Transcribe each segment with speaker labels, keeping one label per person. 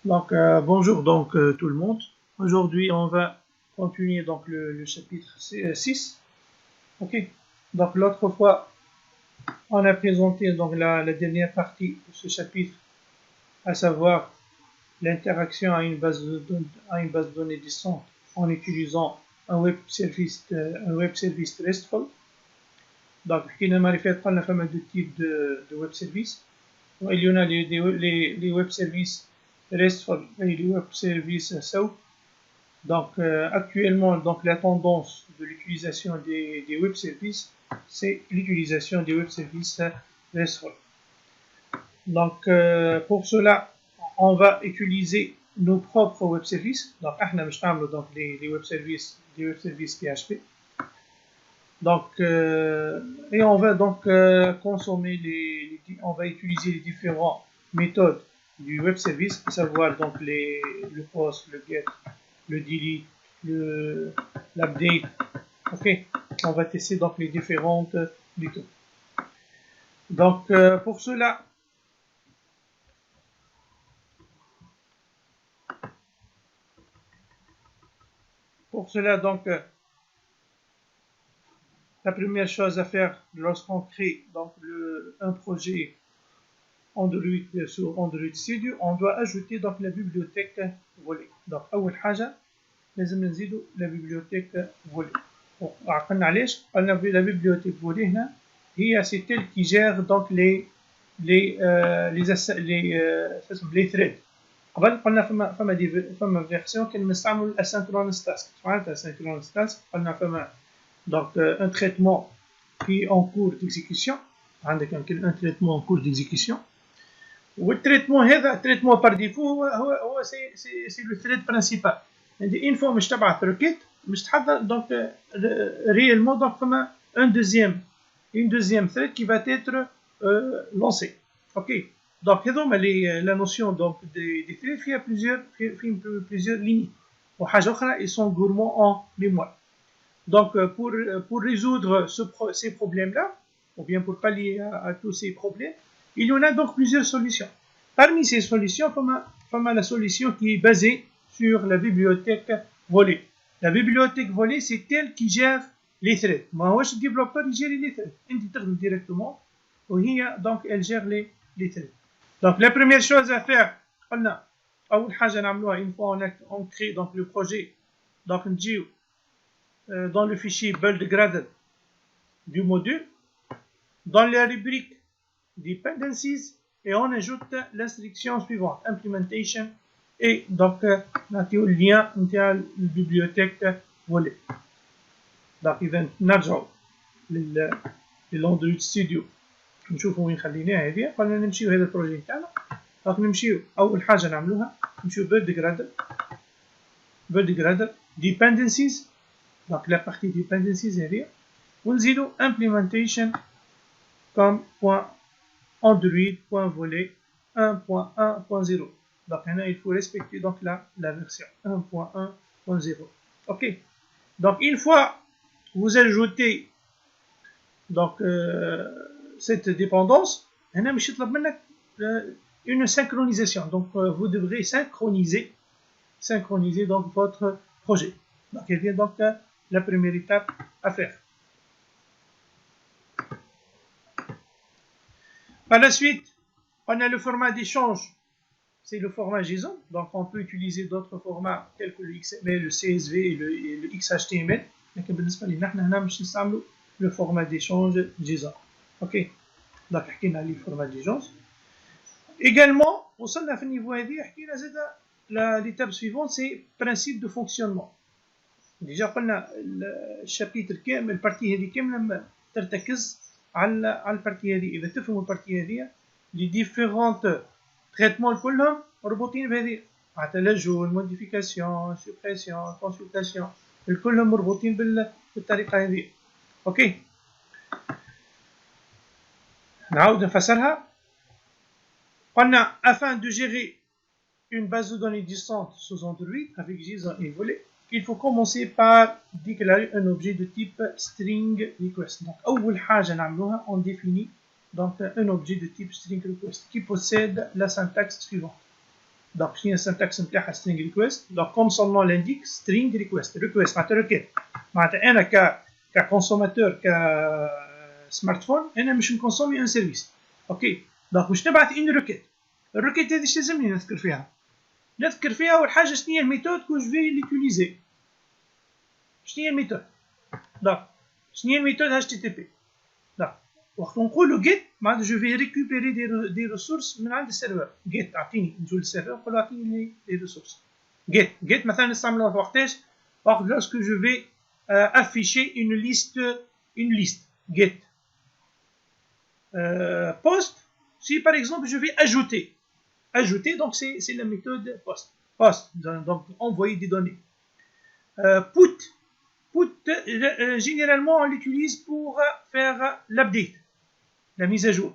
Speaker 1: Donc, bonjour tout le monde. Aujourd'hui, on va continuer donc le chapitre 6. Ok. Donc, l'autre fois, on a présenté donc la dernière partie de ce chapitre, à savoir l'interaction à une base de données distante en utilisant un web service RESTful. Donc, حكينا المرة اللي فاتت قلنا فما deux types de web service. Il y en a les web services RESTful et les web services SOAP. Donc actuellement, donc, la tendance de l'utilisation des web services, c'est l'utilisation des web services RESTful. Donc pour cela, on va utiliser nos propres web services. Donc احنا مش نعملوا donc des web services PHP. Donc et on va donc consommer on va utiliser les différentes méthodes du web service, à savoir donc le post, le get, le delete, l'update. Ok, on va tester donc les différentes méthodes. Donc pour cela, donc la première chose à faire lorsqu'on crée donc un projet Android sur Android Studio, on doit ajouter donc la bibliothèque volet. Donc أول حاجة لازم نزيدوا la bibliothèque volet. وعقلنا علاش؟ قلنا la bibliothèque volet هنا هي c'est elle qui gère donc les threads. قبل قلنا فما فيرسيون كان نستعمل الاسynchronous task. معناتها asynchronous task قلنا فما donc un traitement qui est en cours d'exécution. عندك un traitement en cours d'exécution. والتريتمون هذا تريتمون بار ديفو هو سي لو ثريد برينسيبال. يعني اون فوا مش تبعث ريكيت مش تحضر دونك ريالمون دونك فما اون دوزيام ثريد كي فا تيتر لونسي. اوكي دونك هذوما لا نوسيون دونك دي ثريد فيها بليزيور ليميت. وحاجه اخرى ils sont gourmands en mémoire. Donc pour résoudre ces problèmes là, ou bien pour pallier à tous ces problèmes, il y en a donc plusieurs solutions. Parmi ces solutions, comme la solution qui est basée sur la bibliothèque volet. La bibliothèque volet, c'est elle qui gère les threads. Moi, le développeur, il gère les threads. Il dit directement. Donc, elle gère les threads. Donc, la première chose à faire, une fois on crée donc, le projet, donc, dans le fichier build-gradle du module, dans la rubrique dependencies, et on ajoute l'instruction suivante, implementation, et donc نعطيو lien نتاع البيبليوثيك volet. donc اذا نرجعوا للاندرويد ستوديو نشوفوا وين خليناها. هذه قلنا نمشيو هذا البروجي نتاعنا. دونك نمشيو اول حاجه نعملوها نمشيو build gradle dependencies. donc la partie dependencies هذه ونزيدو implementation comme point Android.volet 1.1.0. Donc maintenant il faut respecter donc la version 1.1.0. ok, donc une fois vous ajoutez donc cette dépendance, une synchronisation. Donc vous devrez synchroniser donc votre projet. Donc il y a donc la première étape à faire. Par la suite, on a le format d'échange, c'est le format JSON. Donc on peut utiliser d'autres formats tels que le XML, le CSV et le XHTML. Mais le format d'échange JSON. Ok, donc on a le format d'échange. Également, au sein de niveau l'étape suivante, c'est principe de fonctionnement. Déjà, on a le chapitre كامل البارتي هذه كامله ترتكز على البارتي هذه. اذا تفهموا البارتي هذه لي ديفيرونت تريتمون كلهم مربوطين بهذه. معناتها لاجو الموديفيكاسيون سوبريسيون كونسلتاسيون كلهم مربوطين بالطريقه هذه. اوكي نعاود نفسرها. قلنا afin de gérer une base de données distante sous Android avec JSON et volet, il faut commencer par déclarer un objet de type string request. Donc, أول حاجة نعملوها, on définit donc un objet de type string request qui possède la syntaxe suivante. Donc, شنو هي السنتكس نتاعها string request. Donc, comme son nom l'indique, string request. Request معناتها requête. معناتها أنا ككونسوماتور كسمارت فون أنا مش نكونسومي ان سيرفيس. أوكي. دونك باش نبعث ان requête. الريكيت هذه اش لازمني نذكر فيها؟ نذكر فيها أول حاجة شنو هي الميثود كو جو في ليتيليزي. شنو هي الميثود؟ دونك شنو هي الميثود HTTP؟ دونك وقت نقولوا get معناتها جو في ريكوبيري دي ريسورس من عند السيرفر. get اعطيني نجو للسيرفر نقول له اعطيني لي ريسورس. get مثلا نستعملوها في وقتاش؟ وقت لوسكو جو في afficher une liste get. Post si par exemple je vais ajouter donc c'est la méthode post donc envoyer des données. Put généralement on l'utilise pour faire l'update, la mise à jour.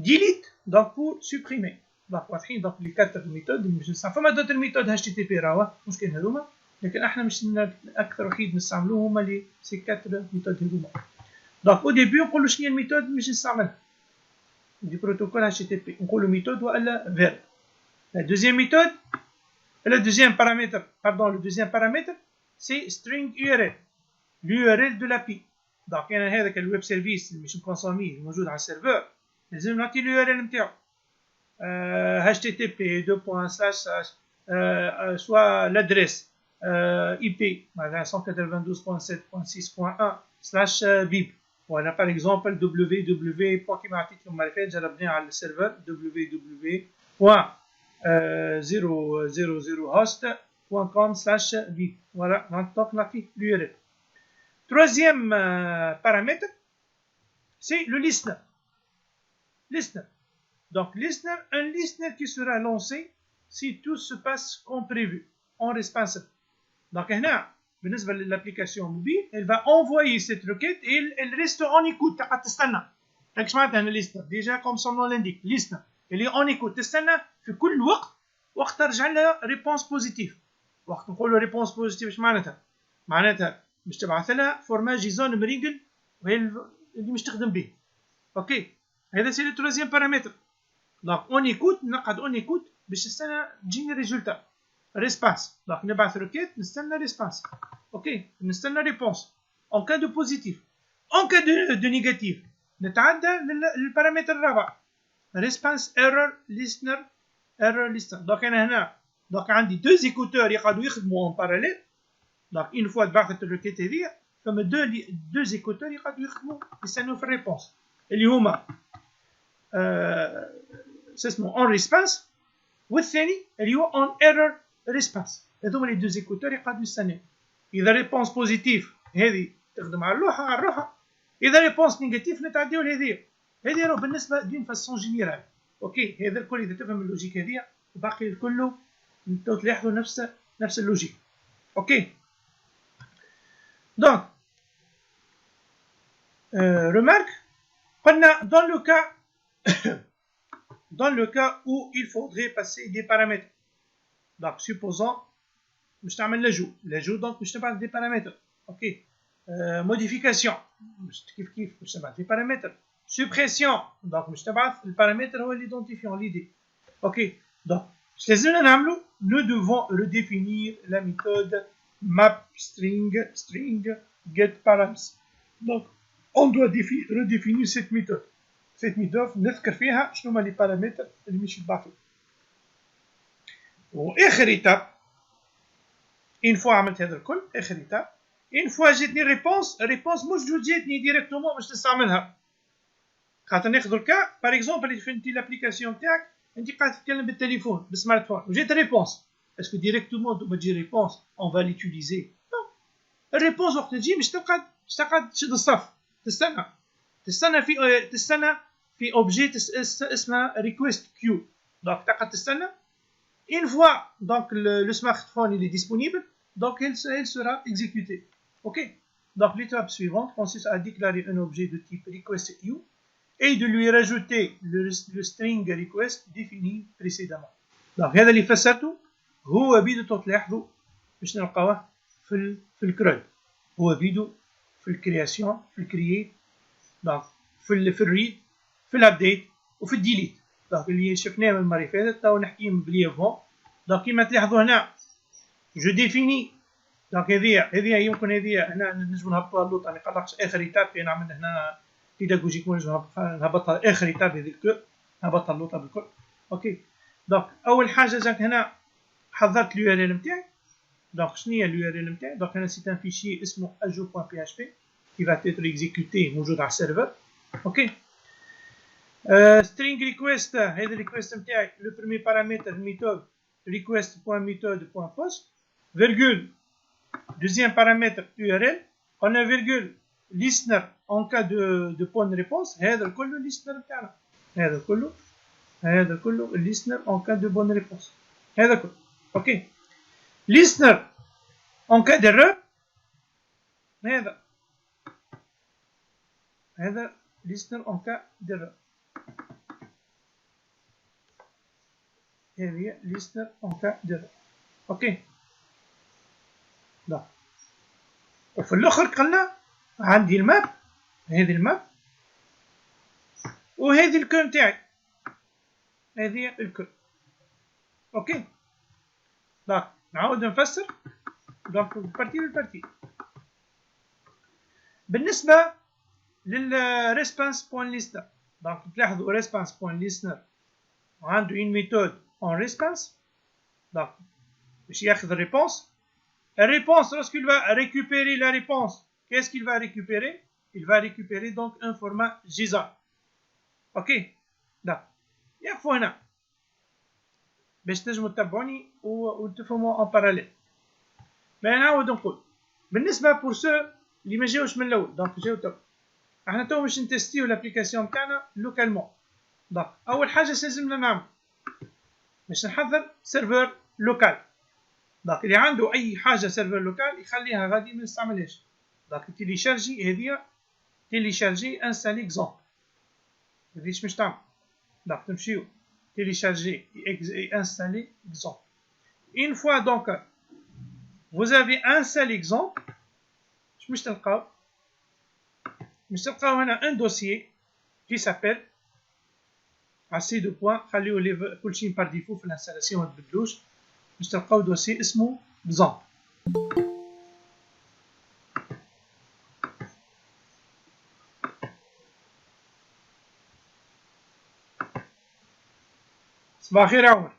Speaker 1: Delete donc pour supprimer. donc les 4 méthodes اللي مش نستعملوهم. فما d'autres méthodes HTTP راهو مش كاين هذوما لكن احنا مش اكثر وحيد نستعملوه هما لي سي 4 ميثود هذوما. دونك او ديبي نقولوا شنو هي الميثود اللي باش نستعملها du protocole HTTP. On le méthode ou la verbe. La deuxième méthode, le deuxième paramètre, c'est string URL, l'URL de l'API. Donc, il y a un web service qui est consommé, موجود على السيرفر. لازم نعطي l'URL نتاعو. HTTP soit l'adresse IP 192.7.6.1/bib. Voilà par exemple www. كما عطيتكم المره اللي فاتت جربناه على السيرفر www.000host.com/bib. Voilà, donc نعطي l'URL. Troisième paramètre, c'est le listener. Donc listener, un listener qui sera lancé si tout se passe comme prévu, en responsive. Donc هنا بالنسبة للابليكاسيون موبيل elle va envoyer cette requête et elle reste en écoute. تقعد تستنى. ايش معناتها هنا listener؟ ديجا comme son nom l'indique listener elle est en écoute تستنى في كل وقت ترجع لها ريبونس بوزيتيف. وقت نقولوا ريبونس بوزيتيف ايش معناتها؟ معناتها باش تبعث لها فورما جيزون مريقل وهي اللي مش تخدم به. اوكي هذا سي لو تروزيام بارامتر. دونك اون ايكوت نقعد اون ايكوت باش نستنى تجيني ريزولتا ريسبانس. دونك نبعث ريكيت نستنى ريسبانس. اوكي نستنى ريبونس اون كا دو بوزيتيف. اون كا دو نيجاتيف نتعدى للبارامتر الرابع ريسبانس ايرور ليسنر دونك انا هنا دونك عندي دو زيكوتور يقعدوا يخدموا اون باراليل. دونك اون فوا تبعثت الريكيت هذيا فما دو زيكوتور يقعدوا يخدموا يستنوا في الريبونس اللي هما اسمه اون ريسبانس والثاني اللي هو اون ايرور ريسبانس. هذوما لي دو زيكوتور يقعدوا يستناو. اذا ريبونس بوزيتيف هذه تخدم على روحها اذا ريبونس نيجاتيف نتعداو لهذيا. هذه راه بالنسبه دون فاسون جينيرال. اوكي هذا الكل اذا تفهم اللوجيك هذيا الباقي الكل تلاحظوا نفس اللوجيك. اوكي دونك remarque قلنا dans le cas où il faudrait passer des paramètres. Donc supposons باش تعمل لاجو دونك باش تبعث دي بارامتر. اوكي موديفيكاسيون كيف باش تبعث دي بارامتر. سوبريسيون دونك باش تبعث البارامتر هو ليدونتيفيون ليدي. اوكي دونك اش لازمنا نعملو؟ nous devons redéfinir la méthode map string get params. donc on doit redéfinir cette méthode. نذكر فيها شنو هما لي بارامتر اللي مش يتبعثوا. واخر ايتاب اون فوا عملت هذا الكل اخر ايتاب اون فوا جاتني ريبونس مش جاتني ديريكتومون باش نستعملها. خاطر ناخذ الكا باغ اكزومبل اللي فهمتي لابليكاسيون تاعك انت قاعد تتكلم بالتليفون بالسمارت فون وجات ريبونس. اسكو ديريكتومون دوما تجي ريبونس اون فا ليتيليزي؟ نو. الريبونس وقت تجي مش تقعد تشد الصف تستنى في اوبجي اسمها ريكويست كيو. دونك تقعد تستنى une fois donc le smartphone il est disponible donc elle sera exécutée. Ok donc l'étape suivante consiste à déclarer un objet de type request queue et de lui rajouter le string request défini précédemment. donc هذا اللي فسرته هو بيدو تلاحظوا باش نلقاوه في الكرود. هو بيدو في الكرياسيون في الكرييت دونك في الريد في الابديت وفي الديليت. دونك اللي شفناه من المره اللي فاتت تو نحكي بلي فون. دونك كيما تلاحظوا هنا جو ديفيني. دونك هذه يمكن هذه هنا نجمو نهبطوها اللوط، ما نقلقش اخر ايتاب كي نعمل هنا بيداغوجيكمون نجم نهبطها اخر ايتاب هذيك نهبطها اللوطه بالكل. اوكي دونك اول حاجه جاك هنا حضرت اليو ار ال نتاعي. دونك شنو هي اليو ار ال نتاعي؟ دونك هنا سيت ان فيشي اسمه ajo.php qui va être exécuté موجود على السيرفر. اوكي string request هذا الريكويست نتاعي لو بريمي بارامتر ميثود request.method.post virgule deuxième paramètre URL on a virgule listener en cas de bonne réponse. هذا كله listener نتاعنا، هذا كله listener en cas de bonne réponse هذا كله. اوكي listener en cas d'erreur هذا listener en cas d'erreur. هذه listener en cas d'erreur. اوكي لا وفي الاخر قلنا عندي الماب، هذه الماب وهذه الكو نتاعي، هذه الكو. اوكي دونك نعاود نفسر. دونك بالبارتي بالنسبه للresponse.listener دونك تلاحظوا response.listener عنده une méthode en response donc باش ياخذ الريبونس. الريبونس lorsqu'il va récupérer la réponse, qu'est-ce qu'il va récupérer? Il va récupérer donc un format JSON. ok donc يكفو هنا باش تنجموا تتبعوني وتفهموا en parallèle. نعاود نقول بالنسبه بور سو اللي ما جاوش من الاول دونك جاو تو احنا تو باش نتستيو لابليكاسيون تاعنا لوكالمون. دونك اول حاجه لازمنا نعمل باش نحضر سيرفر لوكال. دونك اللي عنده اي حاجه سيرفر لوكال يخليها غادي ما يستعملهاش. دونك تيليشارجي هذه تيليشارجي انستالي اكزومبل هذيش باش تعمل. دونك تمشيو تيليشارجي انستالي اكزومبل. une fois donc vous avez un seul exemple باش تلقاو هنا un dossier qui s'appelle assez de points. خليو كلشي بار ديفو في الانستالاسيون ما تبدلوش. باش تلقاو دوسي اسمه بزون. صباح الخير يا عمر.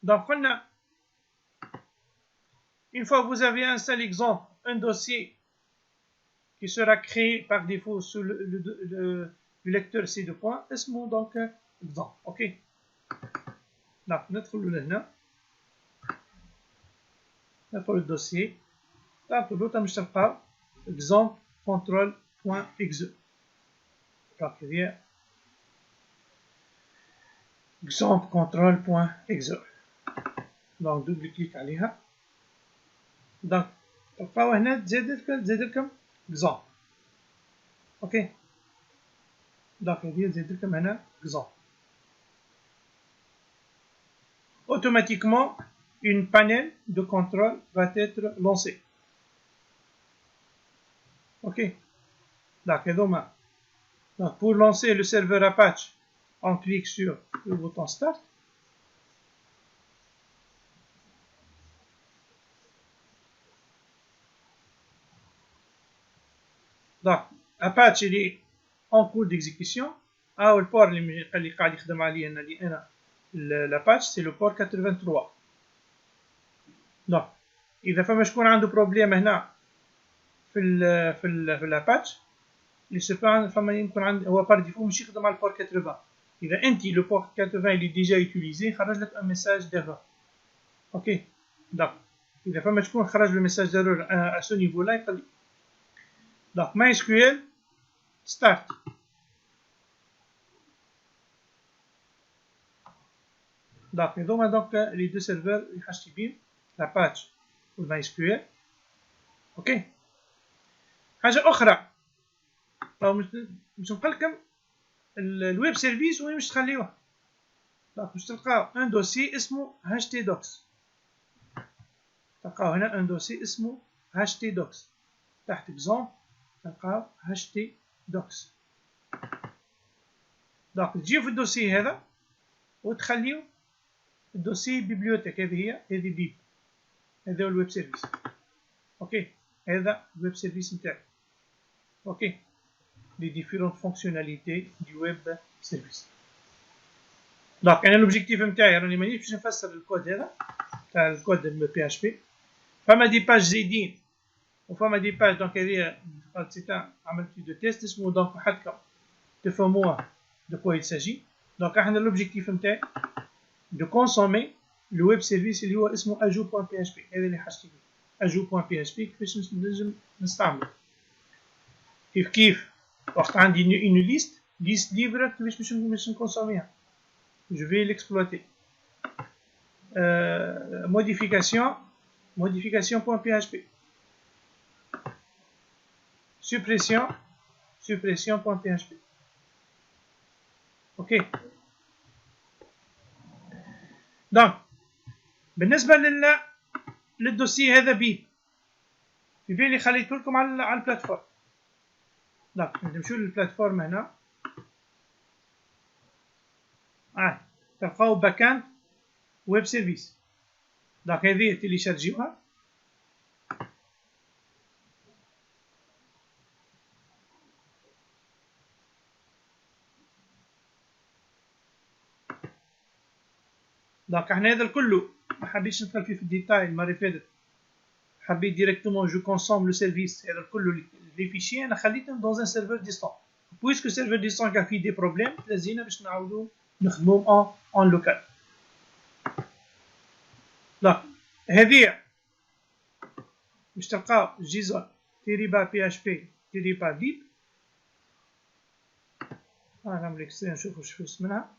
Speaker 1: Donc, une fois que vous avez un seul exemple, un dossier qui sera créé par défaut sous le lecteur C de points, اسمه donc exemple. Ok. Donc, ندخلوا لهنا ندخلوا الدوسيي تعطوا باش تلقاو exemple control.exe. donc هذه exemple control.exe. donc دوبل كليك عليها. donc تلقاو هنا تزيد لكم exemple. اوكي donc هذه تزيد لكم هنا exemple. automatiquement une panel de contrôle va être lancée. ok donc donc pour lancer le serveur Apache on clique sur le bouton start. donc Apache il est en cours d'exécution. le port اللي قاعد يخدم عليه انا l'Apache c'est le port 83. donc اذا فما شكون عنده بروبليم هنا في الاباتش اللي سبان فما يمكن عنده هو بار ديفو مش يخدم على البور 80. اذا انت لو بور 80 اللي ديجا يوتيليزي خرج لك ان ميساج ديرور. اوكي دونك اذا فما شكون خرج له ميساج ديرور ا سو نيفو لا يقول لي دونك ماي اس كيو ال ستارت. دونك هذوما دونك لي دو سيرفور اللي حاجتي بين l'Apache والماي اس كيو ال. اوكي حاجه اخرى مش نقول لكم الويب سيرفيس وين باش تخليوه. دونك باش تلقاو ان دوسي اسمه htdocs. تلقاو هنا ان دوسي اسمه htdocs. تحت اكزومبل تلقاو htdocs. دونك تجيو في الدوسي هذا وتخليو الدوسي بيبليوتيك. هذه بيب. هذا هو الويب سيرفيس. اوكي هذا الويب سيرفيس نتاعي. اوكي les différentes fonctionnalités du web service. دونك انا لوبجيكتيف نتاعي راني مانيش باش نفسر الكود هذا تاع الكود بي اتش بي. فما دي باج زايدين وفما دي باج. دونك هذه سي عملت دو تيست اسمه دونك وحدكم تفهموها دو كوا يساجي. دونك احنا لوبجيكتيف نتاعي دو كونسومي لو ويب سيرفيس اللي هو اسمه ajout.php. هذا اللي حاجتي بيه ajout.php كيفاش نجم نستعمله. كيف وقت عندي une liste libre كيفاش باش نكونسوميها. je vais l'exploiter. modification.php suppression.php. اوكي دونك بالنسبه للدوسي هذا بي في بالي خليته لكم على البلاتفورم. دونك نمشيو للبلاتفورم هنا. تلقاو باكاند ويب سيرفيس. دونك هذه تيليشارجيوها. دونك احنا هذا الكل ما حبيتش ندخل فيه في الديتاي المره اللي فاتت. حبيت ديريكتومون جو كونسوم لو سيرفيس هذا الكل لي فيشي انا خليتهم دون ان سيرفر ديستون. بويسكو سيرفر ديستون كان فيه دي بروبليم لازينا باش نعاودو نخدموهم اون لوكال. دونك هذه باش تلقاو جيزون تيريبا بي اش بي تيريبا بيب. نعمل اكستري نشوفو شو اسمها.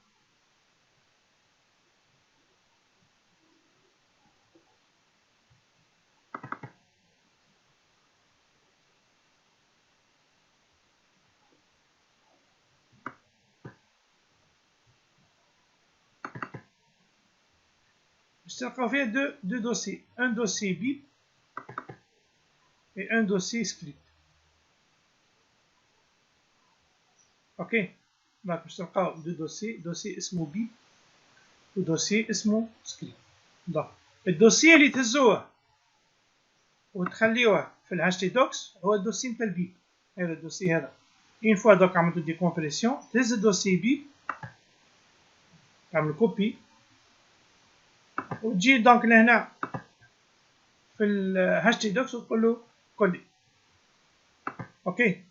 Speaker 1: باش تلقاو فيها دو دوسي. ان دوسي بيب et un dossier script. اوكي دونك باش تلقاو دو دوسي اسمه بيب ودوسي اسمه سكريبت. دونك الدوسي اللي تهزوه وتخليوه في الاتش تي دوكس هو الدوسي نتاع البيب. هذا الدوسي هذا اون فوا دوك عملتو ديكومبريسيون تهز الدوسي بيب تعمل كوبي وتجي دونك لهنا في الاتش تي دوكس وتقول له كولي. اوكي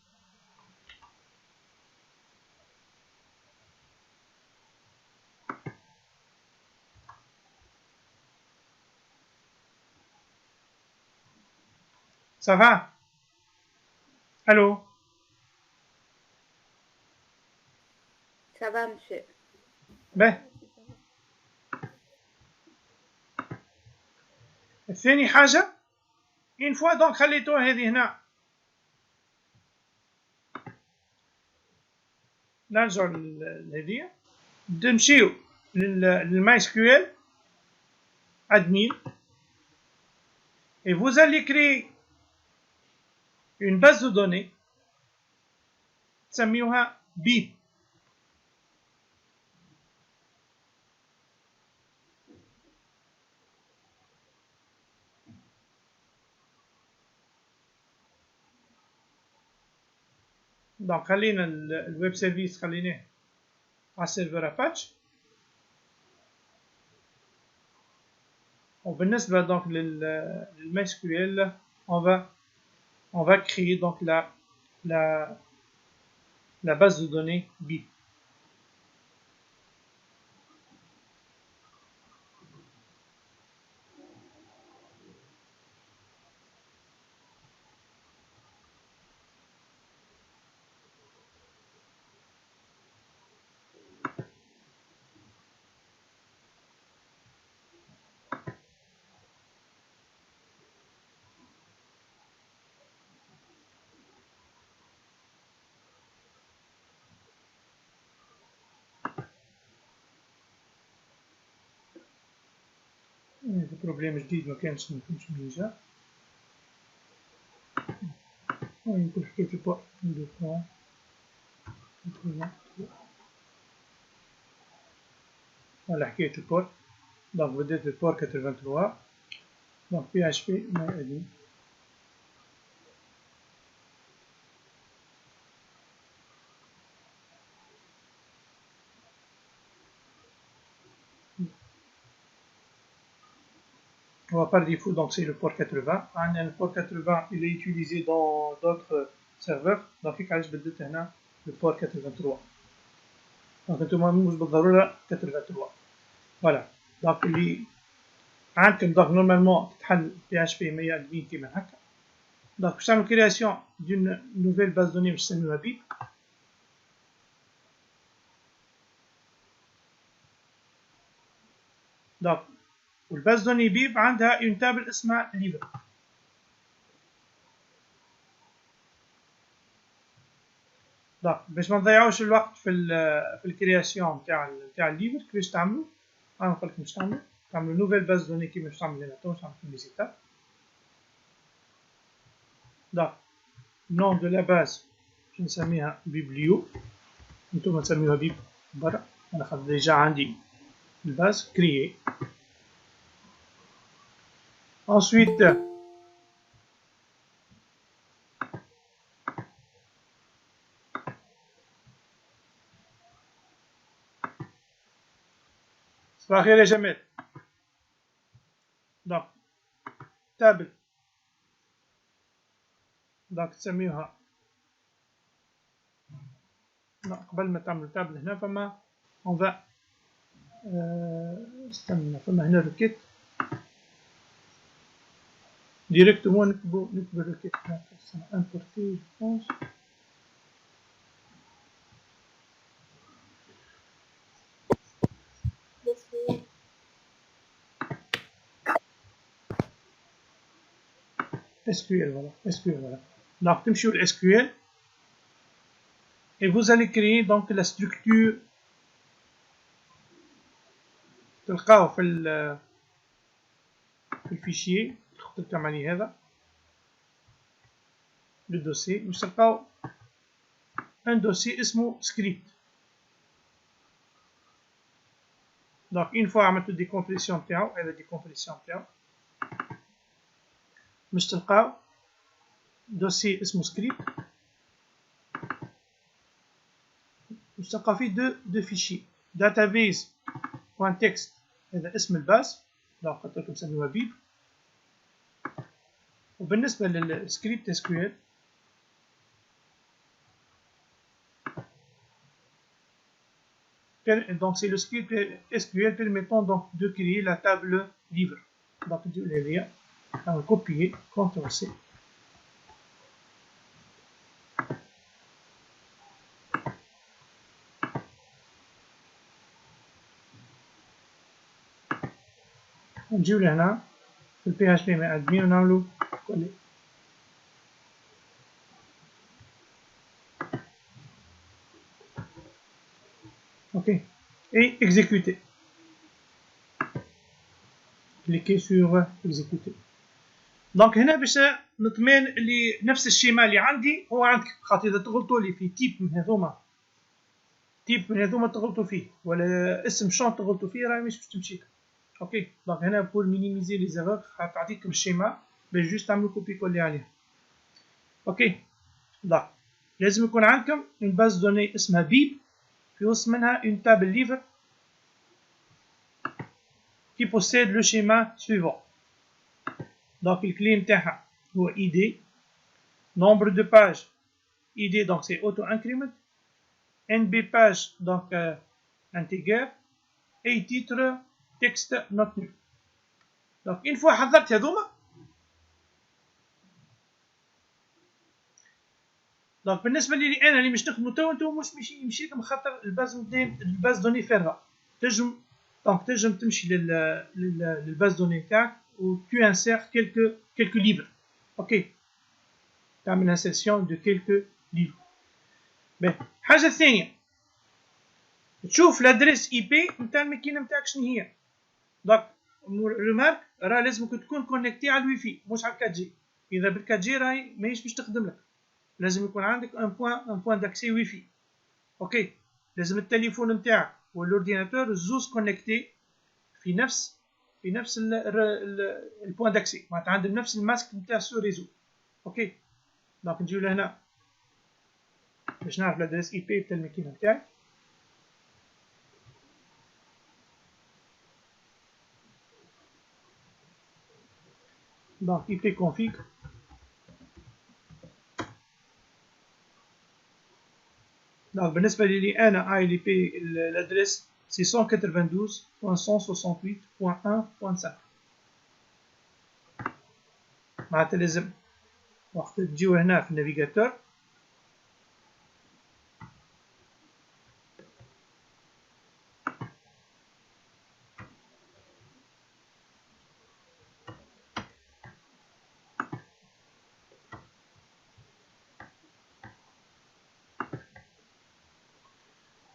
Speaker 1: ça va. Allô.
Speaker 2: Ça va, monsieur.
Speaker 1: باهي. ثاني حاجة اون فوا دونك خليتوها هذه هنا. نرجعو لهذه نمشيو للماي سكيول admin et vous allez créer une base de données تسميوها بيب. دونك خلينا الويب سيرفيس خليناه على السيرفر اباتش. وبالنسبة donc le MySQL on va créer donc la base de données BIP. هذا بروبليم جديد ما كانش ميجا. يمكن حكاية البورت ولا حكاية البورت. دونك بديت البورت 83. دونك PHP ما قديم. Par défaut, donc c'est le port 80. Le port 80, il est utilisé dans d'autres serveurs. Donc, il y a le port 83. Donc, tout le monde 83. Voilà. Donc, normalement, PHP mais admin qui est. Donc, c'est la création d'une nouvelle base de données, je sais BIP. Donc, والباز دوني بيب عندها اون تابل اسمها ليفر. دونك باش ما نضيعوش الوقت في الكرياسيون تاع الليفر كيفاش تعملوا. انا نقول لكم باش تعملوا نوفيل باز دوني كيما باش تعمل هنا تو باش نعمل لي زيتاب. دونك نون دو لا باز باش نسميها بيبليو. نتوما تسميوها بيب برا. انا خاطر ديجا عندي الباز كريي. Ensuite, صباح الخير يا جمال. دونك تابل. دونك تسميوها. قبل ما تعملوا تابل هنا فما on va استنى فما هنا روكيت. Directement نكتبوا الروكيت. importer je pense. SQL voilà. SQL voilà. Donc تمشيو ل SQL et vous allez créer donc la structure. تلقاو في الفيشير تكتب عليه هذا le dossier. باش تلقاو un dossier اسمه script. donc une fois عملتو ديكومبريسيون تاعو هذا ديكومبريسيون تاعو باش تلقاو دوسي اسمه script. باش تلقاو فيه دو فيشي database.txt هذا اسم الباز. دونك قلت لكم سميوها بيب. وبالنسبة للسكريبت SQL donc c'est le script SQL permettant donc de créer la table livre. Donc on va copier, CTRL-C. نجيو لهنا في PHP مع admin ونعملو coller. ok et exécuter. cliquez sur exécuter. دونك هنا باش نطمئن اللي نفس الشيما اللي عندي هو عندك. خاطر اذا تغلطوا لي في تيب من هذوما تغلطوا فيه ولا اسم شون تغلطوا فيه راهي مش باش تمشي. اوكي دونك هنا بور مينيميزي لي زيرور تعطيكم الشيما باش جوست تعملوا كوبي كولي عليها. اوكي دونك لازم يكون عندكم اون باز دوني اسمها بيب في وسط منها اون تابل ليفر qui possède le schéma suivant. Donc le clé نتاعها هو ID, nombre de pages ID donc c'est auto increment, NB page donc integer et titre texte not nu. donc une fois حضرت هذوما donc بالنسبه لي انا اللي مش نخدمو تو انتم مش يمشي لكم خاطر الباز دوني فارغه. تنجم تمشي للباز دوني تاعك و tu insères quelques livres. ok تعمل انسيرسيون دو quelques livres. باهي الحاجه الثانيه تشوف لادريس IP نتاع الماكينه نتاعك شنو هي. دونك ريمارك راه لازمك تكون كونيكتي على الواي فاي مش على 4 جي. اذا بال 4 جي راهي ماهيش باش تخدم لك، لازم يكون عندك ان بوان داكسي واي فاي. اوكي، لازم التليفون نتاعك والاورديناتور زوز كونيكتي في نفس البوان داكسي، معناتها عندهم نفس الماسك نتاع سو ريزو. اوكي، دونك نجيو لهنا باش نعرف الادريس اي بي تاع الماكينه نتاعي. دونك اي بي كونفيغ، دونك بالنسبه لي انا اي بي الادريس سي 192.168.1.5. معناتها لازم وقت تجيو هنا في النافيغاتور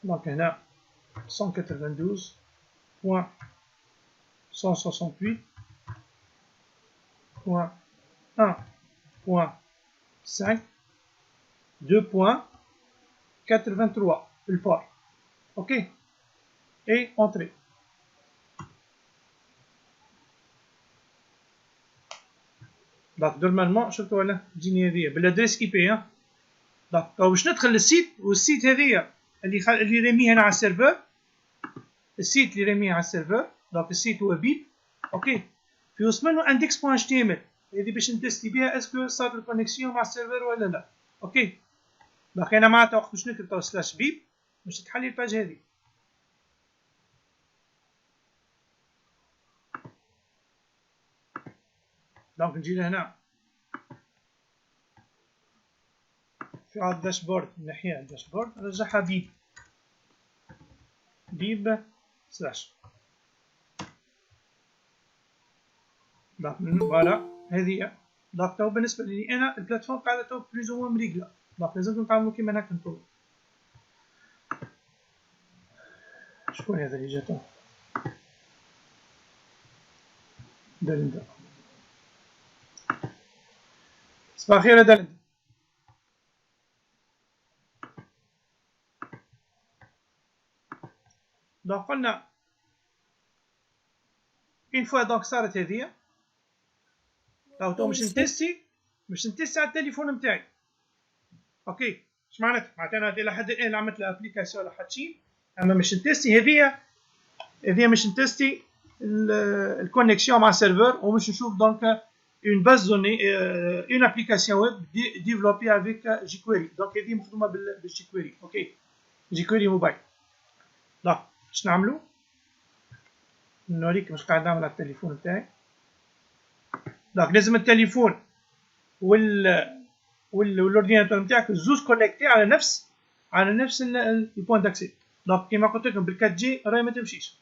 Speaker 1: دونك هنا 192.168.1.5 2.83 البور. اوكي، اي اونتري. دونك نورمالمون شفتوا ولا تجيني هذيا بالادريس اي بي. دونك باش ندخل للسيت، والسيت هذيا اللي راميه هنا على السيرفر، السيت اللي راميه على السيرفر. دونك السيت هو بيب. اوكي، في وسط منه index.html، هذه باش نتستي بها اسكو صار الكونيكسيون مع السيرفر ولا لا. اوكي، دونك انا معناتها وقت باش نكتب تو سلاش بيب باش تحلي الباج هذه. دونك نجي لهنا في على الداشبورد، نحيها الداشبورد نرجعها بيب سلاش. دونك فوالا هذه. دونك تو بالنسبه لي انا البلاتفورم قاعده تو بلوز او مريقله، دونك لازمكم تعملوا كيما هكا نتوما. شكون هذا اللي جاته؟ دالندا. صباح الخير يا دالندا. دونك قلنا اون فوا دونك صارت هذه، راهو تو باش نتيستي على التليفون نتاعي. اوكي، اش معناتها؟ معناتها انا الى حد الان عملت الابليكاسيون ولا حد شيء، اما باش نتيستي هذه باش نتيستي الكونيكسيون مع السيرفر، وباش نشوف دونك اون باز دوني اون ابليكاسيون ويب ديفلوبي افيك جيكويري. دونك هذه مخدومه بالجيكويري. اوكي، جيكويري موبايل. دونك اش نعملو؟ نوريك واش قاعد نعمل على التليفون نتاعي. دونك لازم التليفون والاورديناتور نتاعك زوز كونيكتي على نفس البوان داكسي. دونك كيما قلت لكم بال 4 جي راهي ما تمشيش.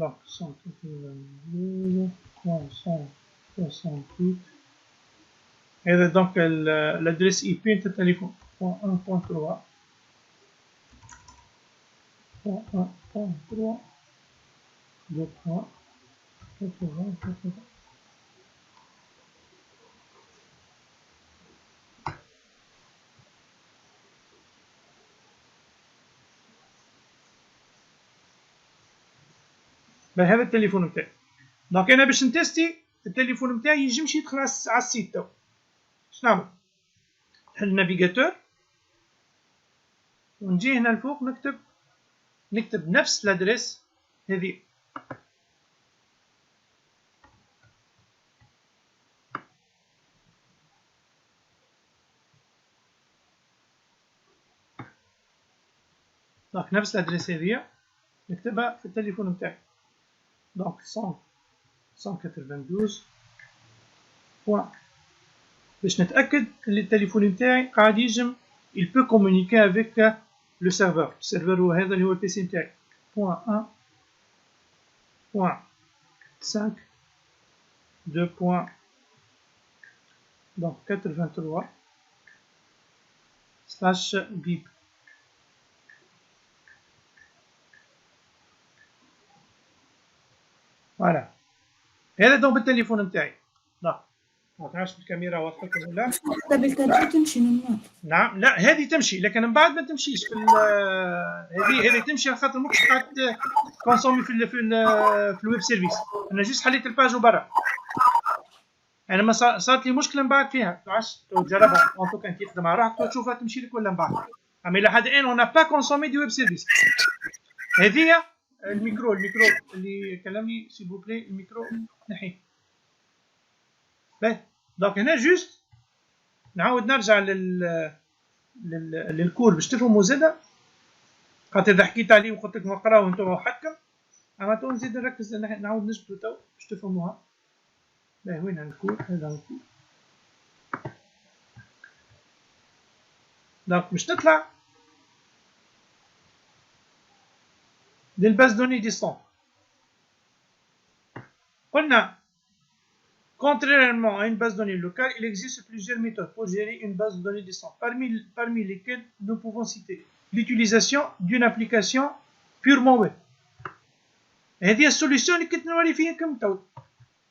Speaker 1: Donc 192.168. هذا دونك الادريس اي بي نتاع التليفون 1.1.3.2.80. هذا التليفون نتاعي. دونك انا باش نتيستي التليفون نتاعي ينجمش يدخل على السيت. تو اش نعمل؟ نحل النافيغاتور ونجي هنا الفوق نكتب نفس الادريس هذه. دونك نفس الادريس هذه نكتبها في التليفون نتاعي. دونك 192. باش نتاكد اللي التليفون نتاعي قاعد يجم il peut communiquer avec le serveur. السيرفر هو هذا اللي هو البي سي نتاعي. point 1 point 5 2 point donc 83 slash bip. فوالا هذا دوك بالتليفون نتاعي. لا ما تعرفش الكاميرا واضحه ولا لا.
Speaker 2: بالتليفون تمشي نورمال.
Speaker 1: نعم لا هذه تمشي لكن من بعد ما تمشيش في هذه تمشي على خاطر ماكش قاعد كونسومي في الويب سيرفيس. انا جيست حليت الباج وبرا. انا ما صارت لي مشكله من بعد فيها. تعرفش تجربها انتو كان تخدم على روحك تشوفها تمشي لك ولا من بعد. اما الى حد الان اون با كونسومي دي ويب سيرفيس. هذه الميكرو اللي كلمني سي بو بلي الميكرو نحيه. باهي دونك هنا جوست نعاود نرجع للكور باش تفهموا زاده خاطر اذا حكيت عليه وقلت لكم اقراو وانتم وحدكم اما تو نزيد نركز نعاود نجبدو تو باش تفهموها. باهي وين الكور؟ هذا الكور. دونك باش تطلع للباز دوني ديستون. قلنا contrairement à une base de données locale, il existe plusieurs méthodes pour gérer une base de données distante, parmi lesquelles nous pouvons citer l'utilisation d'une application purement web. هذه السوليسيون اللي كنت نوري فيكم تو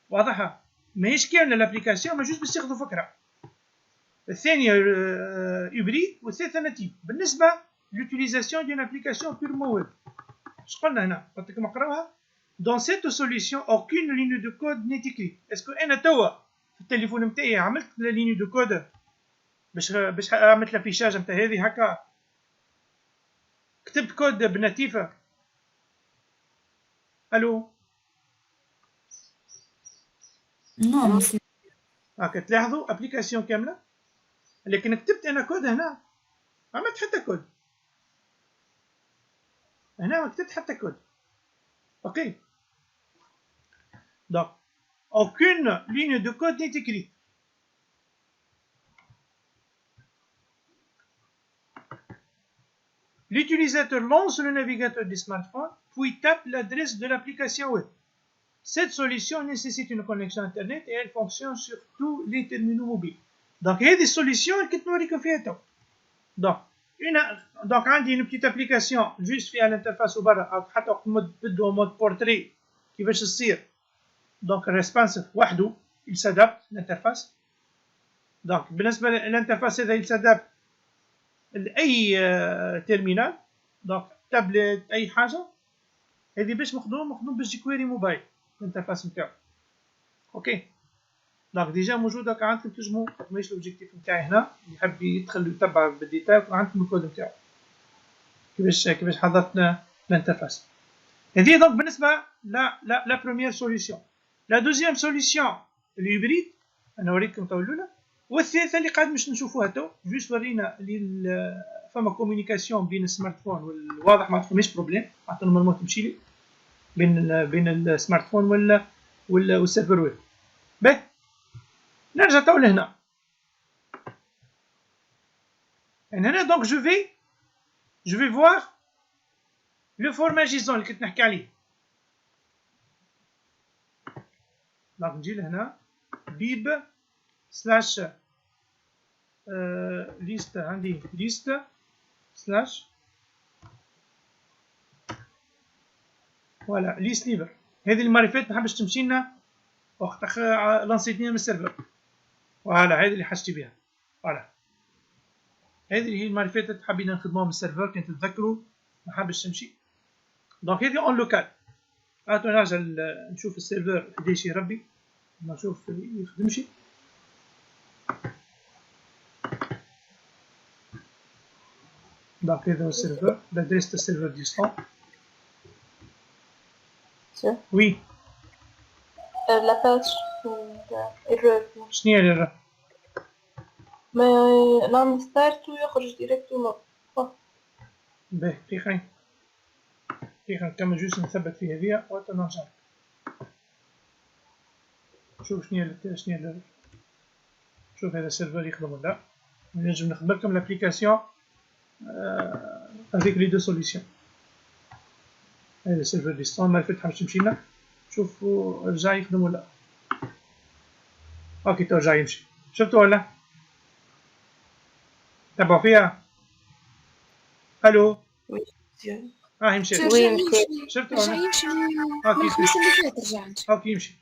Speaker 1: واضحه ماهيش كامله الابليكاسيون ما جوست باش تاخذوا فكره. الثانيه هيبريد والثالثه ناتيف. بالنسبه l'utilisation d'une application purement web اش قلنا هنا قلت لكم اقراوها. Dans cette solution, aucune ligne de code n'est écrite. Est-ce que أنا توا في التليفون نتاعي عملت لا ليني دو كود باش عملت لافيشاج نتاع هذه هكا كتبت كود بناتيفة؟ ألو؟
Speaker 2: نعم.
Speaker 1: هكا تلاحظوا أبليكاسيون كاملة لكن كتبت أنا كود هنا ما عملت حتى كود. هنا ما كتبت حتى كود. أوكي. Donc, aucune ligne de code n'est écrite. L'utilisateur lance le navigateur du smartphone, puis tape l'adresse de l'application web. Cette solution nécessite une connexion Internet et elle fonctionne sur tous les terminaux mobiles. Donc, il y a des solutions qui sont faites. Donc, on a une petite application juste fait à l'interface ou en mode portrait qui va se servir. Donc responsive وحده il s'adapte l'interface. donc بالنسبه للانترفاس هذا il s'adapte لاي تيرمينال donc تابلت اي حاجه. هذه باش مخدوم باش جيكويري موبايل الانترفاس نتاعو. اوكي دونك ديجا موجوده عندكم تنجموا ماشي لوبجيكتيف نتاعي هنا يحب يدخل ويتبع بالديتاي وعندكم الكود نتاعو كيفاش حضرتنا الانترفاس. هذه دونك بالنسبه لا بروميير سوليسيون. La deuxième solution الهيبريد انا وريتكم تو الاولى والثالثه اللي قاعد باش نشوفوها تو جوست ورينا اللي فما كومونيكاسيون بين السمارت فون والواضح ما فماش بروبليم حتى نورمالمون تمشي لي بين السمارت فون والسيرفر ويب. باهي نرجع تو لهنا. هنا دونك جو في فوار لو فورما جيزون اللي كنت نحكي عليه. دونك نجي لهنا بيب سلاش ليست عندي ليست سلاش فوالا ليست ليبر. هذه المعرفات ما حبش تمشي لنا وقت لانسيتني من السيرفر. فوالا هذه اللي حاجتي بها. فوالا هذه هي المعرفات اللي حبينا نخدموها من السيرفر كنت تتذكروا ما حبش تمشي. دونك هذه اون لوكال. هاتوا نرجع نشوف السيرفر قداش يربي نشوف يخدمشي. دونك هذا هو السيرفر l'adresse de serveur distant. وي
Speaker 3: la page erreur.
Speaker 1: شنو هي الرا؟
Speaker 3: ما نعمل ستارت ويخرج ديريكتومون.
Speaker 1: باهي دقيقة نكمل جوست نثبت في هذيا وتنرجع شوف شنو هي شوف هذا السيرفر يخدم ولا لا. نجم نخدم لكم l'application avec les deux solutions. هذا سيرفر ديستون ما الفتحة باش تمشينا. شوفوا رجع يخدم ولا. اوكي تو رجع يمشي. شفتوا ولا؟ تبعوا فيها. الو. يمشي.
Speaker 3: وي مشي.
Speaker 1: شفتوا
Speaker 4: رجع
Speaker 1: ولا؟
Speaker 4: يمشي من
Speaker 1: اوكي
Speaker 4: الخميس اللي فات. رجع يمشي.
Speaker 1: اوكي يمشي.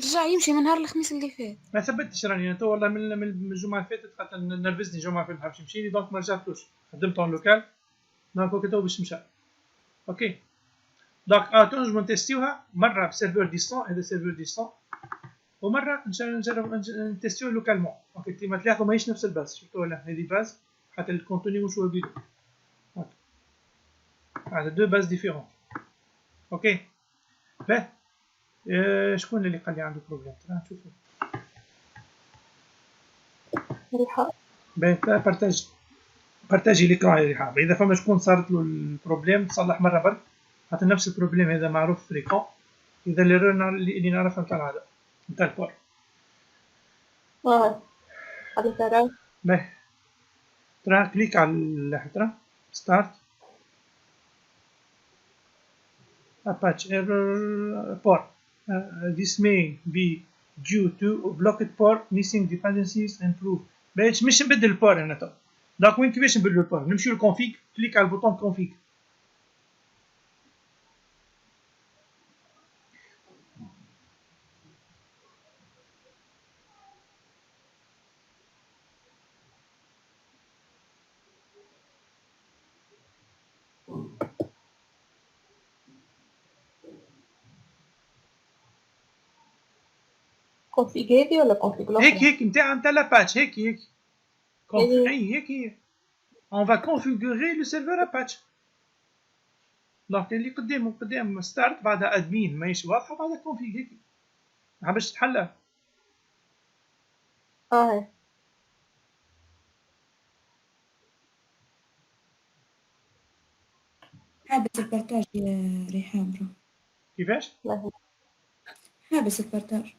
Speaker 4: رجع يمشي من نهار الخميس اللي فات.
Speaker 1: ما ثبتش راني انا تو والله من الجمعه اللي فاتت خاطر نرفزني الجمعه اللي فاتت باش يمشيني دونك ما رجعتلوش. خدمت اون لوكال دونك وقت تو باش مشى. اوكي دونك تنجمو نتيستيوها مره بسيرفر ديستون. هذا سيرفر ديستون ومره نجرب نتيستيوه لوكالمون. اوكي كيما تلاحظوا ماهيش نفس الباز. شفتوا ولا؟ هذه باز حتى الكونتوني مش هو بيدو. هذا دو باز ديفيرون. اوكي باه شكون اللي قال لي عنده بروبليم؟ ترى نشوفوا.
Speaker 3: ريحة.
Speaker 1: باه بارتاجي ليكران يا رحاب. اذا فما شكون صارت له البروبليم تصلح مره برك حتى نفس البروبليم هذا معروف في ليكران. اذا اللي نعرفها نتاع العاده نتاع البور.
Speaker 3: هذا ترى.
Speaker 1: باه ترى كليك على ترى ستارت Apache error port. This may be due to blocked port missing dependencies and proof. باش مش نبدل البور انا تو. دونك وين كيفاش نبدلو البور؟ نمشيو للكونفيغ كليك على البوطون كونفيغ.
Speaker 3: كونفيغ هذه ولا كونفيغ الأخرى؟
Speaker 1: هيك نتاع لاباتش هيك اي هيك هي. On va configurer le serveur Apache. دونك اللي قدام ستارت بعدها ادمين ماهيش واضحه بعدها كونفيغ هيك. باش تحلها.
Speaker 3: هاي.
Speaker 2: حابس البارتاج يا ريحان برو.
Speaker 1: كيفاش؟
Speaker 2: حابس البارتاج.